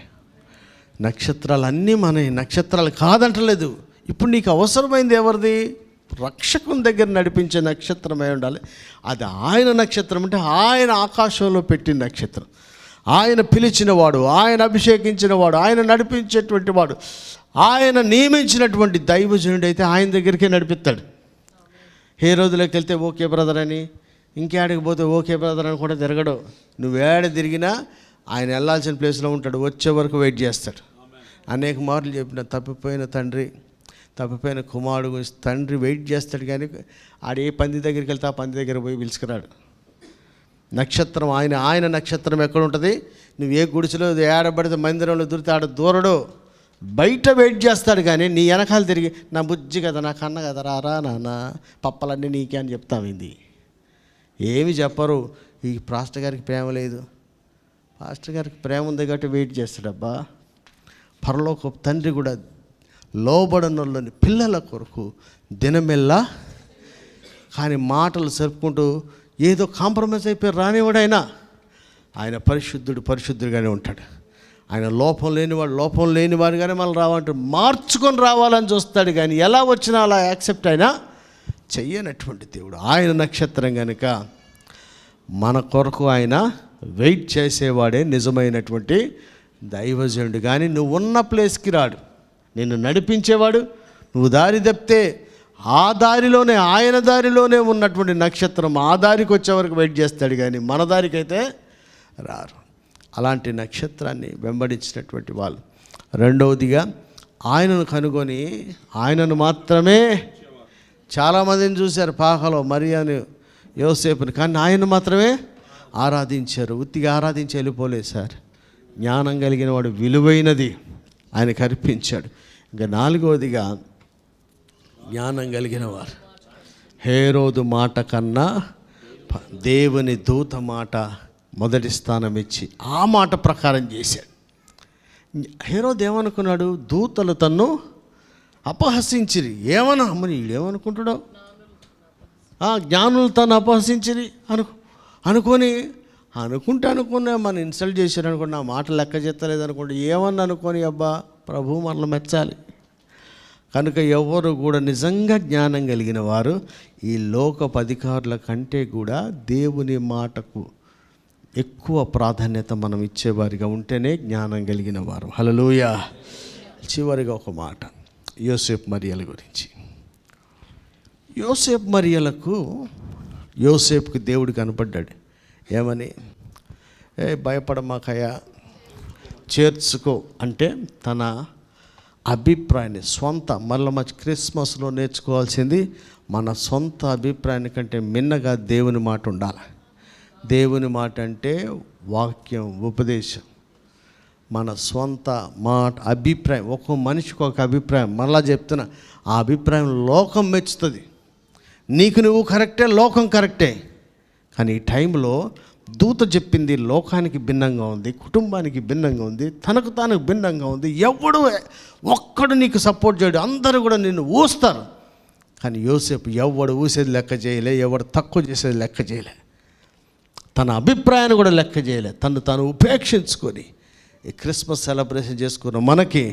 నక్షత్రాలు అన్నీ మన నక్షత్రాలు కాదంటలేదు. ఇప్పుడు నీకు అవసరమైంది ఎవరిది? రక్షకుని దగ్గర నడిపించే నక్షత్రమై ఉండాలి. అది ఆయన నక్షత్రం, అంటే ఆయన ఆకాశంలో పెట్టిన నక్షత్రం, ఆయన పిలిచినవాడు, ఆయన అభిషేకించినవాడు, ఆయన నడిపించేటువంటి వాడు, ఆయన నియమించినటువంటి దైవజనుడు అయితే ఆయన దగ్గరికే నడిపిస్తాడు. ఏ రోజులోకి వెళ్తే ఓకే బ్రదర్ అని, ఇంకేడికి పోతే ఓకే బ్రదర్ అని కూడా తిరగడు. నువ్వేడ తిరిగినా ఆయన వెళ్ళాల్సిన ప్లేస్లో ఉంటాడు, వచ్చే వరకు వెయిట్ చేస్తాడు. అనేక మార్లు చెప్పిన తప్పిపోయిన తండ్రి, తప్పిపోయిన కుమారుడు గురించి తండ్రి వెయిట్ చేస్తాడు, కానీ ఆడే పంది దగ్గరికి వెళ్తే ఆ పంది దగ్గర పోయి పిలుచుకురాడు. నక్షత్రం ఆయన నక్షత్రం ఎక్కడ ఉంటుంది? నువ్వు ఏ గుడిసెలో ఏడబడితే మందిరంలో దూరితే ఆడ దూరడు, బయట వెయిట్ చేస్తాడు. కానీ నీ వెనకాల తిరిగి నా బుజ్జి కదా, నా కన్న కదా, రారా నాన్న పప్పలన్నీ నీకే అని చెప్తావింది. ఏమి చెప్పరు. ఈ పాస్టర్ గారికి ప్రేమ లేదు, పాస్టర్ గారికి ప్రేమ ఉంది కాబట్టి వెయిట్ చేస్తాడబ్బా. పరలోక తండ్రి కూడా లోబడనోళ్ళని పిల్లల కొరకు దినమెల్లా, కానీ మాటలు జరుపుకుంటూ ఏదో కాంప్రమైజ్ అయిపోయి రానివాడైనా ఆయన పరిశుద్ధుడిగానే ఉంటాడు. ఆయన లోపం లేనివాడుగానే మళ్ళీ రావాలంటే మార్చుకొని రావాలని చూస్తాడు. కానీ ఎలా వచ్చినా అలా యాక్సెప్ట్ అయినా చెయ్యనటువంటి దేవుడు. ఆయన నక్షత్రం కనుక మన కొరకు ఆయన వెయిట్ చేసేవాడే నిజమైనటువంటి దైవజనుడు. కానీ నువ్వు ఉన్న ప్లేస్కి రాడు, నిన్ను నడిపించేవాడు. నువ్వు దారి తప్పితే ఆ దారిలోనే, ఆయన దారిలోనే ఉన్నటువంటి నక్షత్రం ఆ దారికి వచ్చే వరకు వెయిట్ చేస్తాడు, కానీ మన దారికి అయితే రారు. అలాంటి నక్షత్రాన్ని వెంబడించినటువంటి వాళ్ళు. రెండవదిగా ఆయనను కనుగొని ఆయనను మాత్రమే, చాలామందిని చూశారు పాకలో మరియాను యోసేపుని, కానీ ఆయన మాత్రమే ఆరాధించారు. ఉత్తిగా ఆరాధించి వెళ్ళిపోలేదు సార్. జ్ఞానం కలిగిన వాడు విలువైనది ఆయనకు అర్పించాడు. ఇంకా నాలుగవదిగా జ్ఞానం కలిగిన వారు హేరోదు మాట కన్నా దేవుని దూత మాట మొదటి స్థానం ఇచ్చి ఆ మాట ప్రకారం చేశాడు. హేరోదు ఏమనుకున్నాడు? దూతలు తన్ను అపహసించిరి. ఏమన్నా మరి వీడేమనుకుంటాడో, జ్ఞానులు తను అపహసించిరి అనుకుంటే మన ఇన్సల్ట్ చేశారు అనుకోండి, నా మాట లెక్క చేస్తలేదు అనుకోండి, ఏమన్నా అనుకొని అబ్బా ప్రభు మనల్ని మెచ్చాలి. కనుక ఎవరు కూడా నిజంగా జ్ఞానం కలిగిన వారు ఈ లోకపు అధికారుల కంటే కూడా దేవుని మాటకు ఎక్కువ ప్రాధాన్యత మనం ఇచ్చేవారిగా ఉంటేనే జ్ఞానం కలిగిన వారు. హల్లెలూయా. చివరిగా ఒక మాట యోసేపు మరియల గురించి. యోసేపుకి దేవుడు కనపడ్డాడు. ఏమని? భయపడమాకయ్యా, చేర్చుకో అంటే తన అభిప్రాయాన్ని మళ్ళీ క్రిస్మస్లో నేర్చుకోవాల్సింది మన సొంత అభిప్రాయాన్ని కంటే మిన్నగా దేవుని మాట ఉండాలి. దేవుని మాట అంటే వాక్యం, ఉపదేశం. మన సొంత మాట, అభిప్రాయం, ఒక్కో మనిషికి ఒక అభిప్రాయం. మళ్ళా చెప్తున్నా, ఆ అభిప్రాయం లోకం మెచ్చుతుంది. నీకు నువ్వు కరెక్టే, లోకం కరెక్టే. కానీ ఈ టైంలో దూత చెప్పింది లోకానికి భిన్నంగా ఉంది, కుటుంబానికి భిన్నంగా ఉంది, తనకు తానుకు భిన్నంగా ఉంది. ఒక్కడు నీకు సపోర్ట్ చేయడు, అందరూ కూడా నిన్ను ఊస్తారు. కానీ యోసేపు ఎవడు ఊసేది లెక్క చేయలే, ఎవడు తక్కువ చేసేది లెక్క చేయలే, తన అభిప్రాయాన్ని కూడా లెక్క చేయలే. తను ఉపేక్షించుకొని ఈ క్రిస్మస్ సెలబ్రేషన్ చేసుకున్న మనకి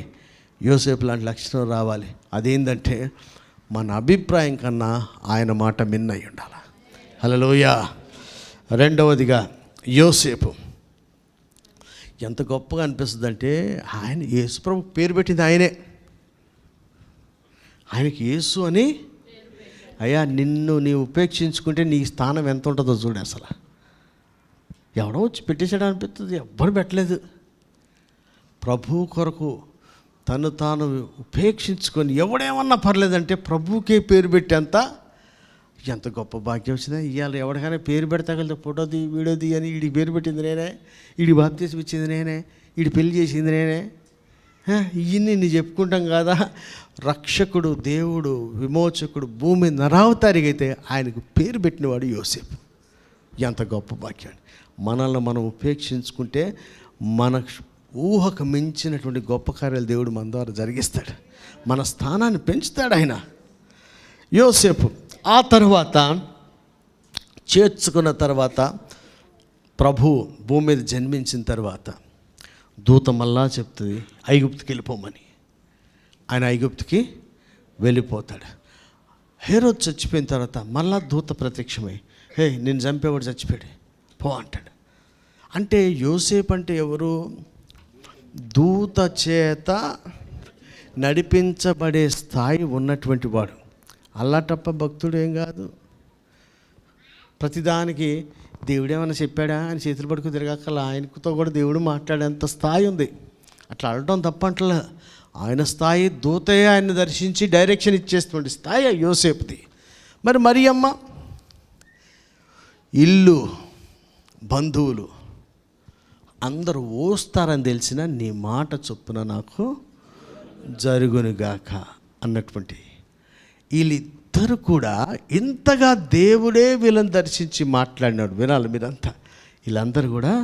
యోసేపు లాంటి లక్షణం రావాలి. అదేంటంటే మన అభిప్రాయం కన్నా ఆయన మాట మిన్నై ఉండాలి. హల్లెలూయా. రెండవదిగా యోసేపు ఎంత గొప్పగా అనిపిస్తుందంటే, ఆయన యేసుప్రభు పేరు పెట్టింది ఆయనే. ఆయనకి యేసు అని, అయ్యా నిన్ను నీవు ఉపేక్షించుకుంటే నీ స్థానం ఎంత ఉంటుందో చూడు. అసలు ఎవడో వచ్చి పెట్టేసాడు అనిపిస్తుంది, ఎవ్వరు పెట్టలేదు. ప్రభువు కొరకు తాను ఉపేక్షించుకొని ఎవడేమన్నా పర్లేదంటే ప్రభువుకే పేరు పెట్టేంత ఎంత గొప్ప భాగ్యం వచ్చిందా. ఇవాళ ఎవరికైనా పేరు పెడతాగలితే ఫోటోది వీడియోది అని, వీడికి పేరు పెట్టింది నేనే, వీడి బాప్తీసం ఇచ్చింది నేనే, వీడి పెళ్లి చేసింది నేనే, ఇవన్నీ నీ చెప్పుకుంటాం కదా. రక్షకుడు, దేవుడు, విమోచకుడు, భూమి నరావతారిగైతే ఆయనకు పేరు పెట్టినవాడు యోసేపు. ఎంత గొప్ప భాగ్యం. మనల్ని మనం ఉపేక్షించుకుంటే మన ఊహకు మించినటువంటి గొప్ప కార్యాలు దేవుడు మన ద్వారా జరిగిస్తాడు. మన స్థానాన్ని పెంచుతాడు ఆయన. యోసేపు ఆ తర్వాత చేర్చుకున్న తర్వాత, ప్రభు భూమి మీద జన్మించిన తర్వాత దూత మళ్ళా చెప్తుంది ఐగుప్తుకి వెళ్ళిపోమని. ఆయన ఐగుప్తుకి వెళ్ళిపోతాడు. హేరోదు చచ్చిపోయిన తర్వాత మళ్ళా దూత ప్రత్యక్షమై, హే నేను చంపేవాడు చచ్చిపోయాడు పో అంటాడు. అంటే యోసేపు అంటే ఎవరు? దూత చేత నడిపించబడే స్థాయి ఉన్నటువంటి వాడు. అల్లాటప్ప భక్తుడు ఏం కాదు. ప్రతిదానికి దేవుడేమన్నా చెప్పాడా అని చేతులు పట్టుకు తిరగక్కల, ఆయనతో కూడా దేవుడు మాట్లాడేంత స్థాయి ఉంది. అట్లా అడటం తప్పంటలా. ఆయన స్థాయి దూతయే ఆయన్ని దర్శించి డైరెక్షన్ ఇచ్చేటువంటి స్థాయి యోసేపుది. మరి మరియమ్మ ఇల్లు, బంధువులు అందరూ ఓస్తారని తెలిసిన నీ మాట చొప్పున నాకు జరుగునుగాక అన్నటువంటి వీళ్ళిద్దరు కూడా ఇంతగా దేవుడే వీళ్ళని దర్శించి మాట్లాడినాడు. వినాలి మీరంతా. వీళ్ళందరూ కూడా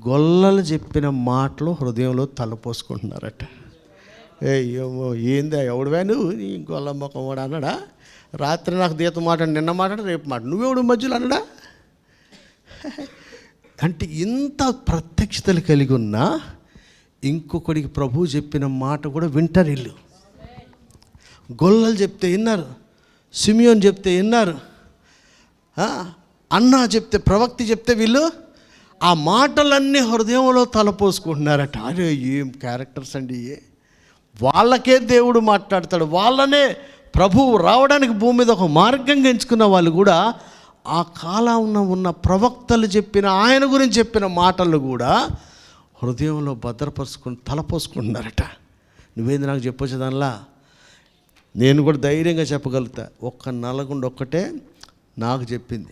గొల్లలు చెప్పిన మాటలు హృదయంలో తలపోసుకుంటున్నారట. ఏమో ఏందా ఎవడువా నువ్వు, నీ గొల్ల ముఖం వాడు అన్నాడా? రాత్రి నాకు దీత మాట్లాడు, నిన్న మాట్లాడు, రేపు మాట నువ్వెవడు మధ్యలో అన్నాడా? అంటే ఇంత ప్రత్యక్షతలు కలిగి ఉన్నా ఇంకొకడికి ప్రభువు చెప్పిన మాట కూడా వింటారు వీళ్ళు. గొల్లలు చెప్తే విన్నారు, సిమియోన్ చెప్తే విన్నారు, అన్నా చెప్తే, ప్రవక్త చెప్తే వీళ్ళు ఆ మాటలన్నీ హృదయంలో తలపోసుకుంటున్నారట. అరే ఏం క్యారెక్టర్స్ అండి! వాళ్ళకే దేవుడు మాట్లాడతాడు. వాళ్ళనే ప్రభువు రావడానికి భూమి మీద ఒక మార్గంగా ఎంచుకున్న వాళ్ళు కూడా ఆ కాలంలో ఉన్న ప్రవక్తలు చెప్పిన, ఆయన గురించి చెప్పిన మాటలు కూడా హృదయంలో భద్రపరుచుకుని తలపోసుకుంటున్నారట. నువ్వేంది నాకు చెప్పొచ్చు దానిలా? నేను కూడా ధైర్యంగా చెప్పగలుగుతా. ఒక్క నల్గొండ ఒక్కటే నాకు చెప్పింది.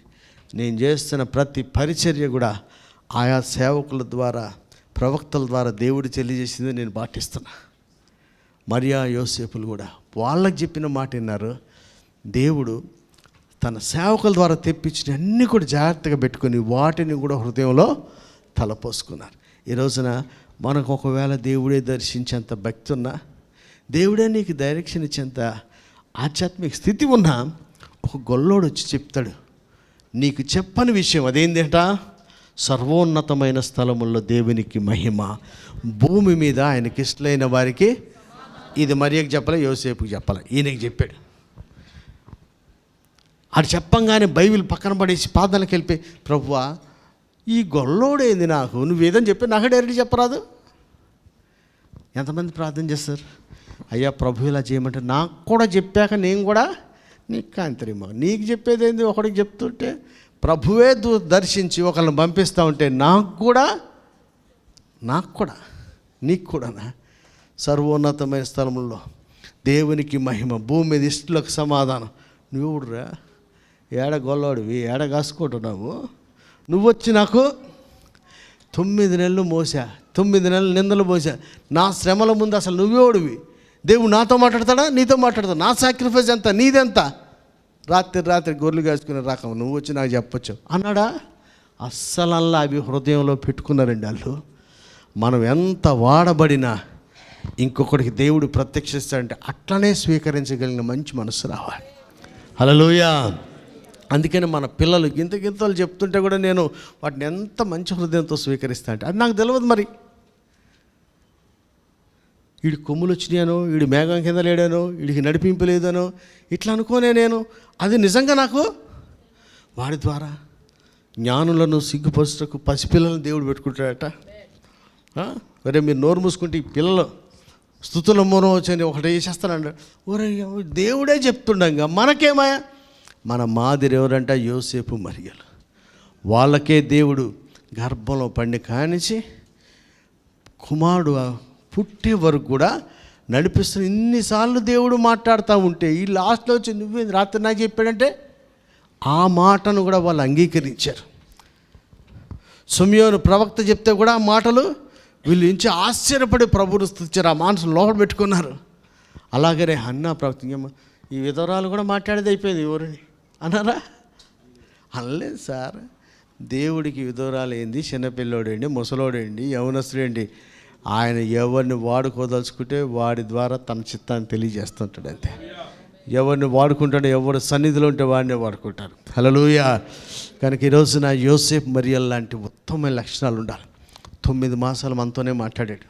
నేను చేస్తున్న ప్రతి పరిచర్య కూడా ఆయా సేవకుల ద్వారా, ప్రవక్తల ద్వారా దేవుడు తెలియజేసింది నేను పాటిస్తున్నా. మరియా, యోసేపులు కూడా వాళ్ళకి చెప్పిన మాట విన్నారు. దేవుడు తన సేవకుల ద్వారా తెప్పించిన అన్నీ కూడా జాగ్రత్తగా పెట్టుకొని వాటిని కూడా హృదయంలో తలపోసుకున్నారు. ఈ రోజున మనకు ఒకవేళ దేవుడే దర్శించేంత భక్తి ఉన్నా, దేవుడే నీకు డైరెక్షన్ ఇచ్చేంత ఆధ్యాత్మిక స్థితి ఉన్నా, ఒక గొల్లోడు వచ్చి చెప్తాడు నీకు చెప్పని విషయం. అదేంటంట? సర్వోన్నతమైన స్థలముల్లో దేవునికి మహిమ, భూమి మీద ఆయనకి ఇష్టలైన వారికి. ఇది మరియకి చెప్పలే, యోసేపుకి చెప్పాలి, ఈయనకి చెప్పాడు. ఆడు చెప్పంగానే బైబిల్ పక్కన పడేసి పాదాలకు వెళ్ళిపోయి, ప్రభువా ఈ గొల్లోడేంది నాకు, నువ్వేదని చెప్పి నాకు డైరెక్ట్ చెప్పరాదు? ఎంతమంది ప్రార్థన చేస్తారు, అయ్యా ప్రభు ఇలా చేయమంటే నాకు కూడా చెప్పాక నేను కూడా నీకు కాంతరిమా, నీకు చెప్పేది ఏంది? ఒకడికి చెప్తుంటే ప్రభువే దర్శించి ఒకళ్ళని పంపిస్తూ ఉంటే నాకు కూడా నీకు కూడానా? సర్వోన్నతమైన స్థలంలో దేవునికి మహిమ, భూమి మీద ఇష్టలకు సమాధానం. నువ్వుడురా ఏడ గొల్లవాడివి, ఏడ కాసుకుంటున్నావు? నువ్వు వచ్చి నాకు 9 నెలలు మోసా, 9 నెలలు నిందలు మోసా, నా శ్రమల ముందు అసలు నువ్వేవాడివి? దేవుడు నాతో మాట్లాడతాడా? నీతో మాట్లాడతాడు? నా సాక్రిఫైస్ ఎంత, నీదెంత? రాత్రి గొర్రెలు కాసుకునే రకం నువ్వు వచ్చి నాకు చెప్పొచ్చు అన్నాడా? అస్సలల్లా అవి హృదయంలో పెట్టుకున్నారండి వాళ్ళు. మనం ఎంత వాడబడినా ఇంకొకడికి దేవుడు ప్రత్యక్షిస్తాడంటే అట్లనే స్వీకరించగలిగిన మంచి మనసు రావాలి. హల్లెలూయా. అందుకని మన పిల్లలు గింతలు చెప్తుంటే కూడా నేను వాటిని ఎంత మంచి హృదయంతో స్వీకరిస్తా అంటే అది నాకు తెలియదు. మరి వీడి కొమ్ములు వచ్చినాయనో, వీడి మేఘం కింద లేడానో, వీడికి నడిపింపు లేదనో ఇట్లా అనుకోనే నేను, అది నిజంగా నాకు వాడి ద్వారా జ్ఞానులను సిగ్గుపరుచుటకు పసిపిల్లలను దేవుడు పెట్టుకుంటాడట. ఒరే మీరు నోరు మూసుకుంటే ఈ పిల్లలు స్తుతుల మోనం వచ్చని ఒకటి వేసేస్తానండి. ఒరే దేవుడే చెప్తుండగా మనకేమయ్యా? మన మాదిరి ఎవరంట? యోసేపు, మరియలు. వాళ్ళకే దేవుడు గర్భంలో పండి కానిచి కుమారుడు పుట్టే వరకు కూడా నడిపిస్తున్న. ఇన్నిసార్లు దేవుడు మాట్లాడుతూ ఉంటే ఈ లాస్ట్లో వచ్చి నువ్వే రాత్రి నాకు చెప్పాడంటే ఆ మాటను కూడా వాళ్ళు అంగీకరించారు. సిమియోను ప్రవక్త చెప్తే కూడా ఆ మాటలు వీళ్ళు ఇంచి ఆశ్చర్యపడి ప్రభువును స్తుతించారు, ఆ మానసులు లోపల పెట్టుకున్నారు. అలాగనే హన్నా ప్రవక్త ఈ విధవరాలు కూడా మాట్లాడేది అయిపోయింది, ఎవరిని అన్నారా? అనలేదు సార్. దేవుడికి విధవరాలు ఏంది, చిన్నపిల్లోడేంటి, ముసలోడేంటి, యవనస్తుడేంటి, ఆయన ఎవరిని వాడుకోదలుచుకుంటే వాడి ద్వారా తన చిత్తాన్ని తెలియజేస్తుంటాడు అంతే. ఎవరిని వాడుకుంటాడో, ఎవరి సన్నిధిలో ఉంటే వాడిని వాడుకుంటారు. హల్లెలూయా. కనుక ఈరోజు నా యోసేపు మరియల్ లాంటి ఉత్తమమైన లక్షణాలు ఉండాలి. 9 మాసాలు మనతోనే మాట్లాడాడు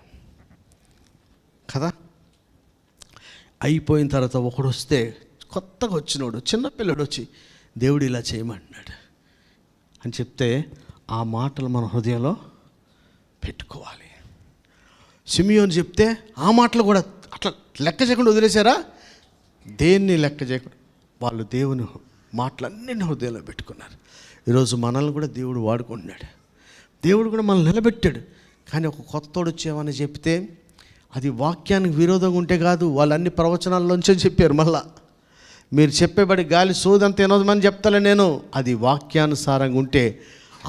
కదా. అయిపోయిన తర్వాత ఒకడు వస్తే, కొత్తగా వచ్చినోడు చిన్నపిల్లడు వచ్చి దేవుడు ఇలా చేయమంటున్నాడు అని చెప్తే ఆ మాటలు మన హృదయంలో పెట్టుకోవాలి. సిమియోను చెప్తే ఆ మాటలు కూడా అట్లా లెక్క చేయకుండా వదిలేశారా? దేన్ని లెక్క చేయకుండా వాళ్ళు దేవుని మాటలన్నీ హృదయంలో పెట్టుకున్నారు. ఈరోజు మనల్ని కూడా దేవుడు వాడుకుంటున్నాడు, దేవుడు కూడా మనల్ని నిలబెట్టాడు. కానీ ఒక కొత్తోడు వచ్చేమని చెప్తే అది వాక్యానికి విరోధంగా ఉంటే కాదు, వాళ్ళన్ని ప్రవచనాల్లోంచే చెప్పారు. మళ్ళా మీరు చెప్పేబడి గాలి సోదంత ఏనోదమని చెప్తాలే నేను, అది వాక్యానుసారంగా ఉంటే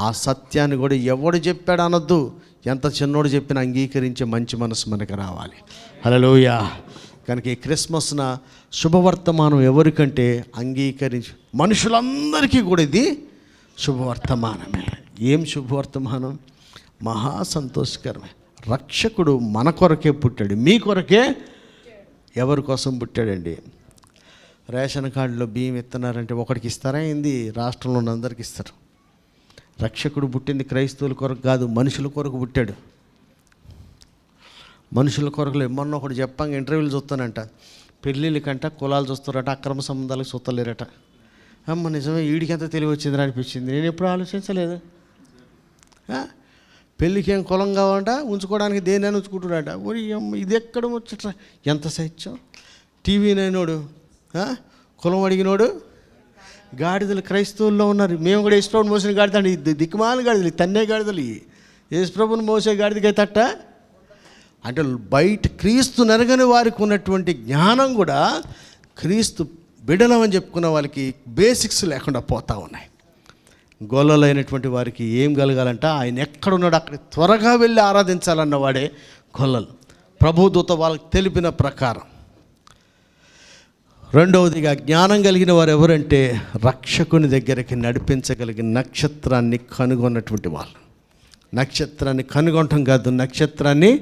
ఆ సత్యాన్ని కూడా ఎవడు చెప్పాడు అనొద్దు. ఎంత చిన్నోడు చెప్పినా అంగీకరించే మంచి మనసు మనకు రావాలి. హల్లెలూయా. కనుక ఈ క్రిస్మస్న శుభవర్తమానం ఎవరికంటే అంగీకరించి మనుషులందరికీ కూడా ఇది శుభవర్తమానమే. ఏం శుభవర్తమానం? మహా సంతోషకరమే. రక్షకుడు మన కొరకే పుట్టాడు, మీ కొరకే. ఎవరి కోసం పుట్టాడండి? రేషన్ కార్డులో బియ్యం ఇస్తున్నారంటే ఒకడికి ఇస్తారా ఏంది? రాష్ట్రంలో ఉన్న అందరికి ఇస్తారు. రక్షకుడు పుట్టింది క్రైస్తవుల కొరకు కాదు, మనుషుల కొరకు పుట్టాడు. మనుషుల కొరకు. మొన్న ఒకటి చెప్పంగా ఇంటర్వ్యూలు చూస్తానంట, పెళ్ళిళ్ళకంట కులాలు చూస్తారట, అక్రమ సంబంధాలకు చూస్తలేరట. అమ్మ నిజమే, వీడికి తెలివి వచ్చిందని అనిపించింది. నేను ఎప్పుడు ఆలోచించలేదు. పెళ్ళికి ఏం కులం కావాలంట, ఉంచుకోవడానికి దేనైనా ఉంచుకుంటున్నాడ. ఒరి అమ్మ, ఇది ఎక్కడ వచ్చట, ఎంత సత్యం. టీవీ నైనోడు కులం అడిగినోడు గాడిదలు క్రైస్తవుల్లో ఉన్నారు. మేము కూడా యేసుప్రభుని మోసిన గాడిద అండి, దిక్కుమాల గాడిదలు, తన్నే గాడిదలు. యేసుప్రభుని మోసే గాడిదకై తట్ట అంటే బయట క్రీస్తు నెరగని వారికి ఉన్నటువంటి జ్ఞానం కూడా క్రీస్తు బిడలమని చెప్పుకున్న వాళ్ళకి బేసిక్స్ లేకుండా పోతూ ఉన్నాయి. గొల్లలైనటువంటి వారికి ఏం కలగాలంట, ఆయన ఎక్కడున్నాడు అక్కడ త్వరగా వెళ్ళి ఆరాధించాలన్న వాడే గొల్లలు. ప్రభుదూత వాళ్ళకి తెలిపిన ప్రకారం. రెండవదిగా జ్ఞానం కలిగిన వారు ఎవరంటే రక్షకుని దగ్గరికి నడిపించగలిగిన నక్షత్రాన్ని కనుగొన్నటువంటి వాళ్ళు. నక్షత్రాన్ని కనుగొనటం కాదు, నక్షత్రాన్ని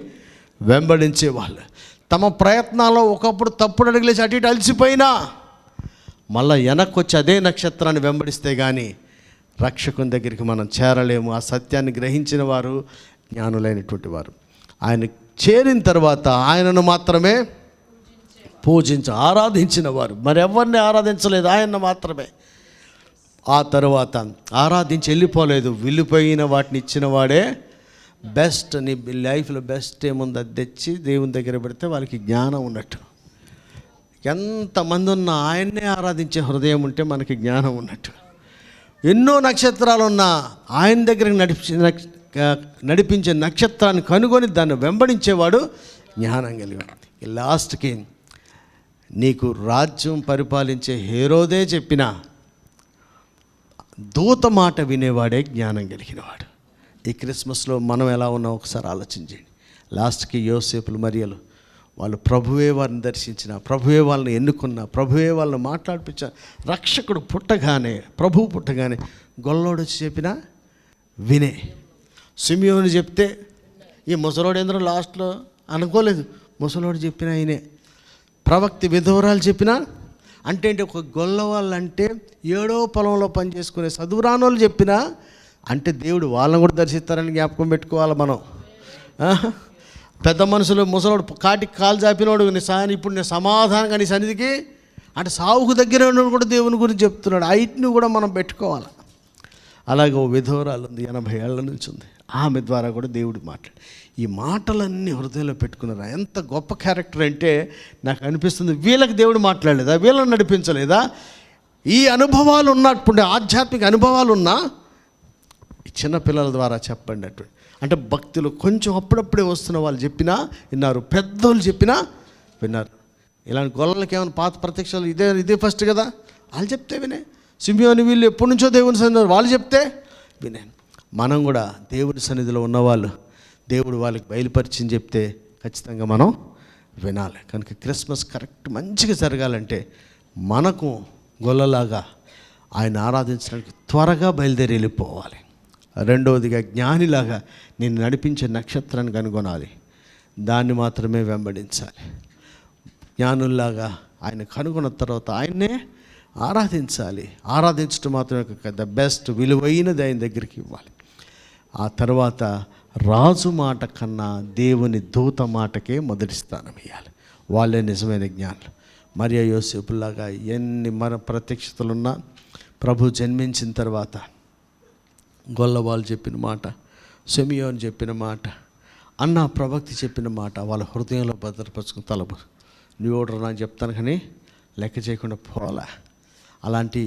వెంబడించే వాళ్ళు. తమ ప్రయత్నాల్లో ఒకప్పుడు తప్పుడు అడుగులేసి అటు ఇటు అలసిపోయినా మళ్ళీ వెనక్కి వచ్చి అదే నక్షత్రాన్ని వెంబడిస్తే కానీ రక్షకుని దగ్గరికి మనం చేరలేము. ఆ సత్యాన్ని గ్రహించిన వారు జ్ఞానులైనటువంటి వారు. ఆయన చేరిన తర్వాత ఆయనను మాత్రమే ఆరాధించిన వారు. మరి ఎవరిని ఆరాధించలేదు, ఆయన్ని మాత్రమే. ఆ తర్వాత ఆరాధించి వెళ్ళిపోలేదు, వెళ్ళిపోయిన వాటిని ఇచ్చిన వాడే బెస్ట్. నీ లైఫ్లో బెస్ట్ ఏముంది అది తెచ్చి దేవుని దగ్గర పెడితే వాళ్ళకి జ్ఞానం ఉన్నట్టు. ఎంతమంది ఉన్నా ఆయన్నే ఆరాధించే హృదయం ఉంటే మనకి జ్ఞానం ఉన్నట్టు. ఎన్నో నక్షత్రాలు ఉన్నా ఆయన దగ్గరికి నడిపించే నక్షత్రాన్ని కనుగొని దాన్ని వెంబడించేవాడు జ్ఞానం కలిగాడు. లాస్ట్కి నీకు రాజ్యం పరిపాలించే హేరోదే చెప్పిన దూత మాట వినేవాడే జ్ఞానం కలిగినవాడు. ఈ క్రిస్మస్లో మనం ఎలా ఉన్నాం ఒకసారి ఆలోచించండి. లాస్ట్కి యోసేపులు మరియలు వాళ్ళు ప్రభువే వారిని దర్శించిన, ప్రభువే వాళ్ళని ఎన్నుకున్న, ప్రభువే వాళ్ళని మాట్లాడిపించిన. రక్షకుడు పుట్టగానే, ప్రభువు పుట్టగానే గొల్లోడు వచ్చి చెప్పినా వినే. సిమియోను చెప్తే ఈ ముసలోడు ఏంద్రో లాస్ట్లో అనుకోలేదు, ముసలోడు చెప్పినా ఆయనే. ప్రవక్తి విధవరాలు చెప్పినా అంటే ఒక గొల్ల వాళ్ళంటే ఏడో పొలంలో పనిచేసుకునే చదువురానోళ్ళు చెప్పినా అంటే దేవుడు వాళ్ళని కూడా దర్శిస్తారని జ్ఞాపకం పెట్టుకోవాలి మనం. పెద్ద మనుషులు ముసలోడు కాటికి కాలు చాపినోడు ఇప్పుడు నేను సమాధానంగా నీ సన్నిధికి అంటే సావుకు దగ్గర ఉన్నోడు కూడా దేవుని గురించి చెప్తున్నాడు. ఐట్ని కూడా మనం పెట్టుకోవాలి. అలాగే ఓ విధవరాలు ఉంది, 80 ఏళ్ల నుంచి ఉంది. ఆమె ద్వారా కూడా దేవుడు మాట్లాడు. ఈ మాటలన్నీ హృదయంలో పెట్టుకున్నారా? ఎంత గొప్ప క్యారెక్టర్ అంటే నాకు అనిపిస్తుంది, వీళ్ళకి దేవుడు మాట్లాడలేదా, వీళ్ళని నడిపించలేదా? ఈ అనుభవాలు ఉన్నప్పుడు, ఆధ్యాత్మిక అనుభవాలు ఉన్నా చిన్నపిల్లల ద్వారా చెప్పండి అటు. అంటే భక్తులు కొంచెం అప్పుడప్పుడే వస్తున్న వాళ్ళు చెప్పినా విన్నారు, పెద్దోళ్ళు చెప్పినా విన్నారు. ఇలాంటి గొల్లలకి ఏమైనా పాత ప్రత్యక్షాలు ఇదే ఫస్ట్ కదా, వాళ్ళు చెప్తే వినే. సిమియోని వీళ్ళు ఎప్పటి నుంచో దేవుని సన్నిధిలో వాళ్ళు చెప్తే వినే. మనం కూడా దేవుని సన్నిధిలో ఉన్నవాళ్ళు దేవుడు వాళ్ళకి బయలుపరిచింది చెప్తే ఖచ్చితంగా మనం వినాలి. కనుక క్రిస్మస్ కరెక్ట్ మంచిగా జరగాలంటే మనకు గొల్లలాగా ఆయన ఆరాధించడానికి త్వరగా బయలుదేరి వెళ్ళిపోవాలి. రెండవదిగా జ్ఞానిలాగా నేను నడిపించే నక్షత్రాన్ని కనుగొనాలి, దాన్ని మాత్రమే వెంబడించాలి. జ్ఞానుల్లాగా ఆయన కనుగొన్న తర్వాత ఆయన్నే ఆరాధించాలి. ఆరాధించడం మాత్రమే ద బెస్ట్, విలువైనది ఆయన దగ్గరికి ఇవ్వాలి. ఆ తర్వాత రాజు మాట కన్నా దేవుని దూత మాటకే మొదటి స్థానం ఇవ్వాలి. వాళ్ళే నిజమైన జ్ఞానులు. మరియా యోసేపులాగా ఎన్ని మన ప్రత్యక్షతలున్నా ప్రభు జన్మించిన తర్వాత గొల్లవాళ్ళు చెప్పిన మాట, సిమియోను చెప్పిన మాట, అన్న ప్రవక్త చెప్పిన మాట వాళ్ళ హృదయంలో భద్రపరుచుకుని తలపు నువ్వు ఓడరు నాకు చెప్తాను కానీ లెక్క చేయకుండా పోవాలా. అలాంటి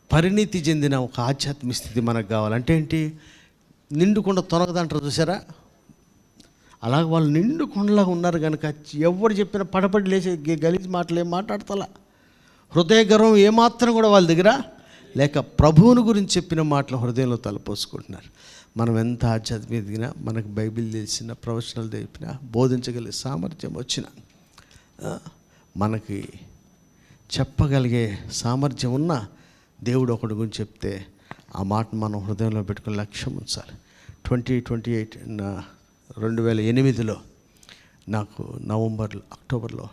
పరిణితి చెందిన ఒక ఆధ్యాత్మిక స్థితి మనకు కావాలంటే ఏంటి, నిండుకుండా తొనగదంటారు చూసారా, అలాగే వాళ్ళు నిండుకుండలాగా ఉన్నారు కనుక ఎవరు చెప్పిన పడపడి లేచి గలీజ్ మాటలు ఏం మాట్లాడతలా, హృదయ గర్వం ఏమాత్రం కూడా వాళ్ళ దగ్గర లేక ప్రభువుని గురించి చెప్పిన మాటలు హృదయంలో తలపోసుకుంటున్నారు. మనం ఎంత ఆధ్యాత్మిక ఎదిగినా, మనకు బైబిల్ తెలిసిన, ప్రవచనాలు తెలిపినా, బోధించగలిగే సామర్థ్యం వచ్చినా, మనకి చెప్పగలిగే సామర్థ్యం ఉన్న దేవుడు ఒకటి గురించి చెప్తే ఆ మాటను మనం హృదయంలో పెట్టుకుని లక్ష్యం ఉంచాలి. 2028 2008లో నాకు అక్టోబర్లో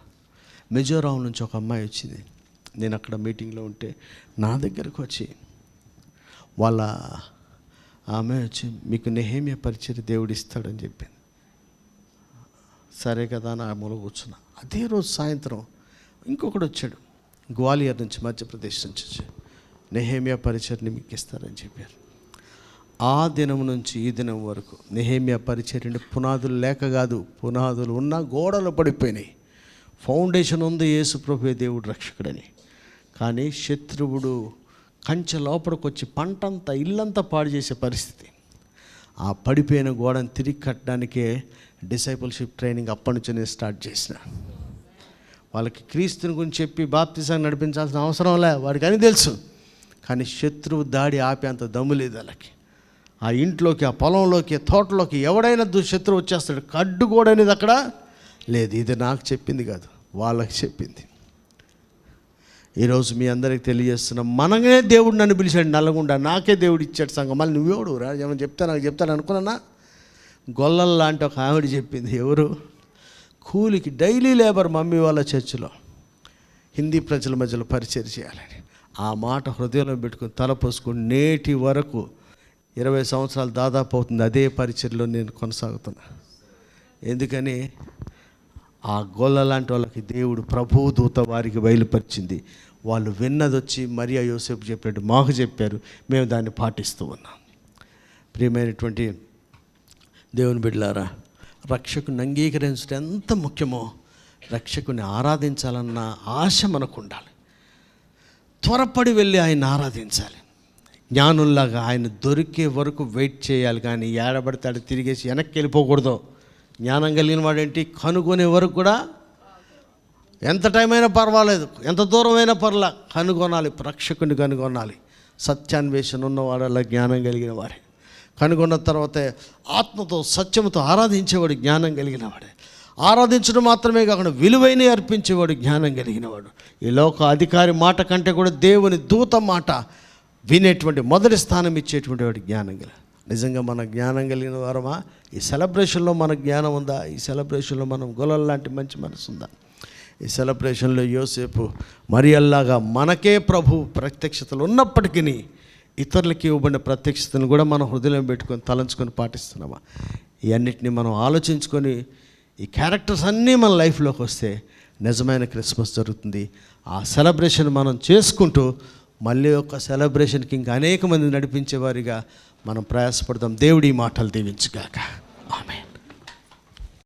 మిజోరాం నుంచి ఒక అమ్మాయి వచ్చింది. నేను అక్కడ మీటింగ్లో ఉంటే నా దగ్గరకు వచ్చి ఆమె వచ్చి మీకు నెహెమ్యా పరిచర్య దేవుడు ఇస్తాడని చెప్పింది. సరే కదా అని ఆ మూల కూర్చున్నా. అదే రోజు సాయంత్రం ఇంకొకడు వచ్చాడు, గ్వాలియర్ నుంచి, మధ్యప్రదేశ్ నుంచి వచ్చి నెహెమ్యా పరిచర్ని మీకు ఇస్తారని చెప్పారు. ఆ దినం నుంచి ఈ దినం వరకు నెహెమ్యా పరిచర్య పునాదులు లేక కాదు, పునాదులు ఉన్న గోడలు పడిపోయినాయి. ఫౌండేషన్ ఉంది యేసు ప్రభువే దేవుడు రక్షకుడని, కానీ శత్రువుడు కంచె లోపలికి వచ్చి పంటంతా ఇల్లంతా పాడు చేసే పరిస్థితి. ఆ పడిపోయిన గోడను తిరిగి కట్టడానికే డిసైపుల్షిప్ ట్రైనింగ్ అప్పటి నుంచి నేను స్టార్ట్ చేసిన. వాళ్ళకి క్రీస్తుని గురించి చెప్పి బాప్తిజాన్ని నడిపించాల్సిన అవసరం లే, వాడికి అని తెలుసు. కానీ శత్రువు దాడి ఆపే అంత దమ్ము లేదు వాళ్ళకి. ఆ ఇంట్లోకి, ఆ పొలంలోకి, తోటలోకి ఎవడైనా శత్రువు వచ్చేస్తాడు. కడ్డు గోడ అనేది అక్కడ లేదు. ఇది నాకు చెప్పింది కాదు, వాళ్ళకి చెప్పింది. ఈరోజు మీ అందరికి తెలియజేస్తున్నాం, మనమే దేవుడు నన్ను పిలిచాడు నల్లగుండా, నాకే దేవుడు ఇచ్చాడు సంఘం. మళ్ళీ నువ్వెవడు రా ఏమని నాకు చెప్తాను అనుకున్నా. గొల్లలు లాంటి ఒక ఆవిడ చెప్పింది, ఎవరు కూలికి డైలీ లేబర్ మమ్మీ వాళ్ళ చర్చిలో హిందీ ప్రజల మధ్యలో పరిచయం చేయాలని. ఆ మాట హృదయంలో పెట్టుకుని తలపోసుకుని నేటి వరకు 20 సంవత్సరాలు దాదాపు అవుతుంది అదే పరిచర్లో నేను కొనసాగుతున్నా. ఎందుకని ఆ గొల్ల లాంటి వాళ్ళకి దేవుడు ప్రభువు దూత వారికి బయలుపరిచింది. వాళ్ళు విన్నది వచ్చి మరియా యోసేపు చెప్పాడు, మాకు చెప్పారు, మేము దాన్ని పాటిస్తూ ఉన్నాం. ప్రియమైనటువంటి దేవుని బిడ్డలారా, రక్షకుని అంగీకరించడం ఎంత ముఖ్యమో రక్షకుని ఆరాధించాలన్న ఆశ మనకు ఉండాలి. త్వరపడి వెళ్ళి ఆయన ఆరాధించాలి. జ్ఞానుల్లాగా ఆయన దొరికే వరకు వెయిట్ చేయాలి, కానీ ఏడబడితే ఆడ తిరిగేసి వెనక్కి వెళ్ళిపోకూడదు. జ్ఞానం కలిగిన వాడేంటి, కనుగొనే వరకు కూడా ఎంత టైం అయినా పర్వాలేదు, ఎంత దూరం అయినా పర్లా, కనుగొనాలి, రక్షకుని కనుగొనాలి. సత్యాన్వేషణ ఉన్నవాడు అలా జ్ఞానం కలిగిన వాడే. కనుగొన్న తర్వాత ఆత్మతో సత్యంతో ఆరాధించేవాడు జ్ఞానం కలిగిన వాడే. ఆరాధించడం మాత్రమే కాకుండా విలువైన అర్పించేవాడు జ్ఞానం కలిగినవాడు. ఈ లోక అధికారి మాట కంటే కూడా దేవుని దూత మాట వినేటువంటి మొదటి స్థానం ఇచ్చేటువంటి వాడు జ్ఞానం కలిగి. నిజంగా మన జ్ఞానం కలిగిన వారమా? ఈ సెలబ్రేషన్లో మన జ్ఞానం ఉందా? ఈ సెలబ్రేషన్లో మనం గొల్లల లాంటి మంచి మనసు ఉందా? ఈ సెలబ్రేషన్లో యోసేపు మరియల్లాగా మనకే ప్రభు ప్రత్యక్షతలు ఉన్నప్పటికీ ఇతరులకి ఇవ్వబడిన ప్రత్యక్షతను కూడా మనం హృదయం పెట్టుకొని తలంచుకొని పాటిస్తున్నామా? ఇవన్నిటిని మనం ఆలోచించుకొని ఈ క్యారెక్టర్స్ అన్నీ మన లైఫ్లోకి వస్తే నిజమైన క్రిస్మస్ జరుగుతుంది. ఆ సెలబ్రేషన్ మనం చేసుకుంటూ మళ్ళీ ఒక సెలబ్రేషన్కి ఇంకా అనేక మంది నడిపించేవారిగా మనం ప్రయాసపడతాం. దేవుడి మాటలు దీవించుగాక. ఆమేన్.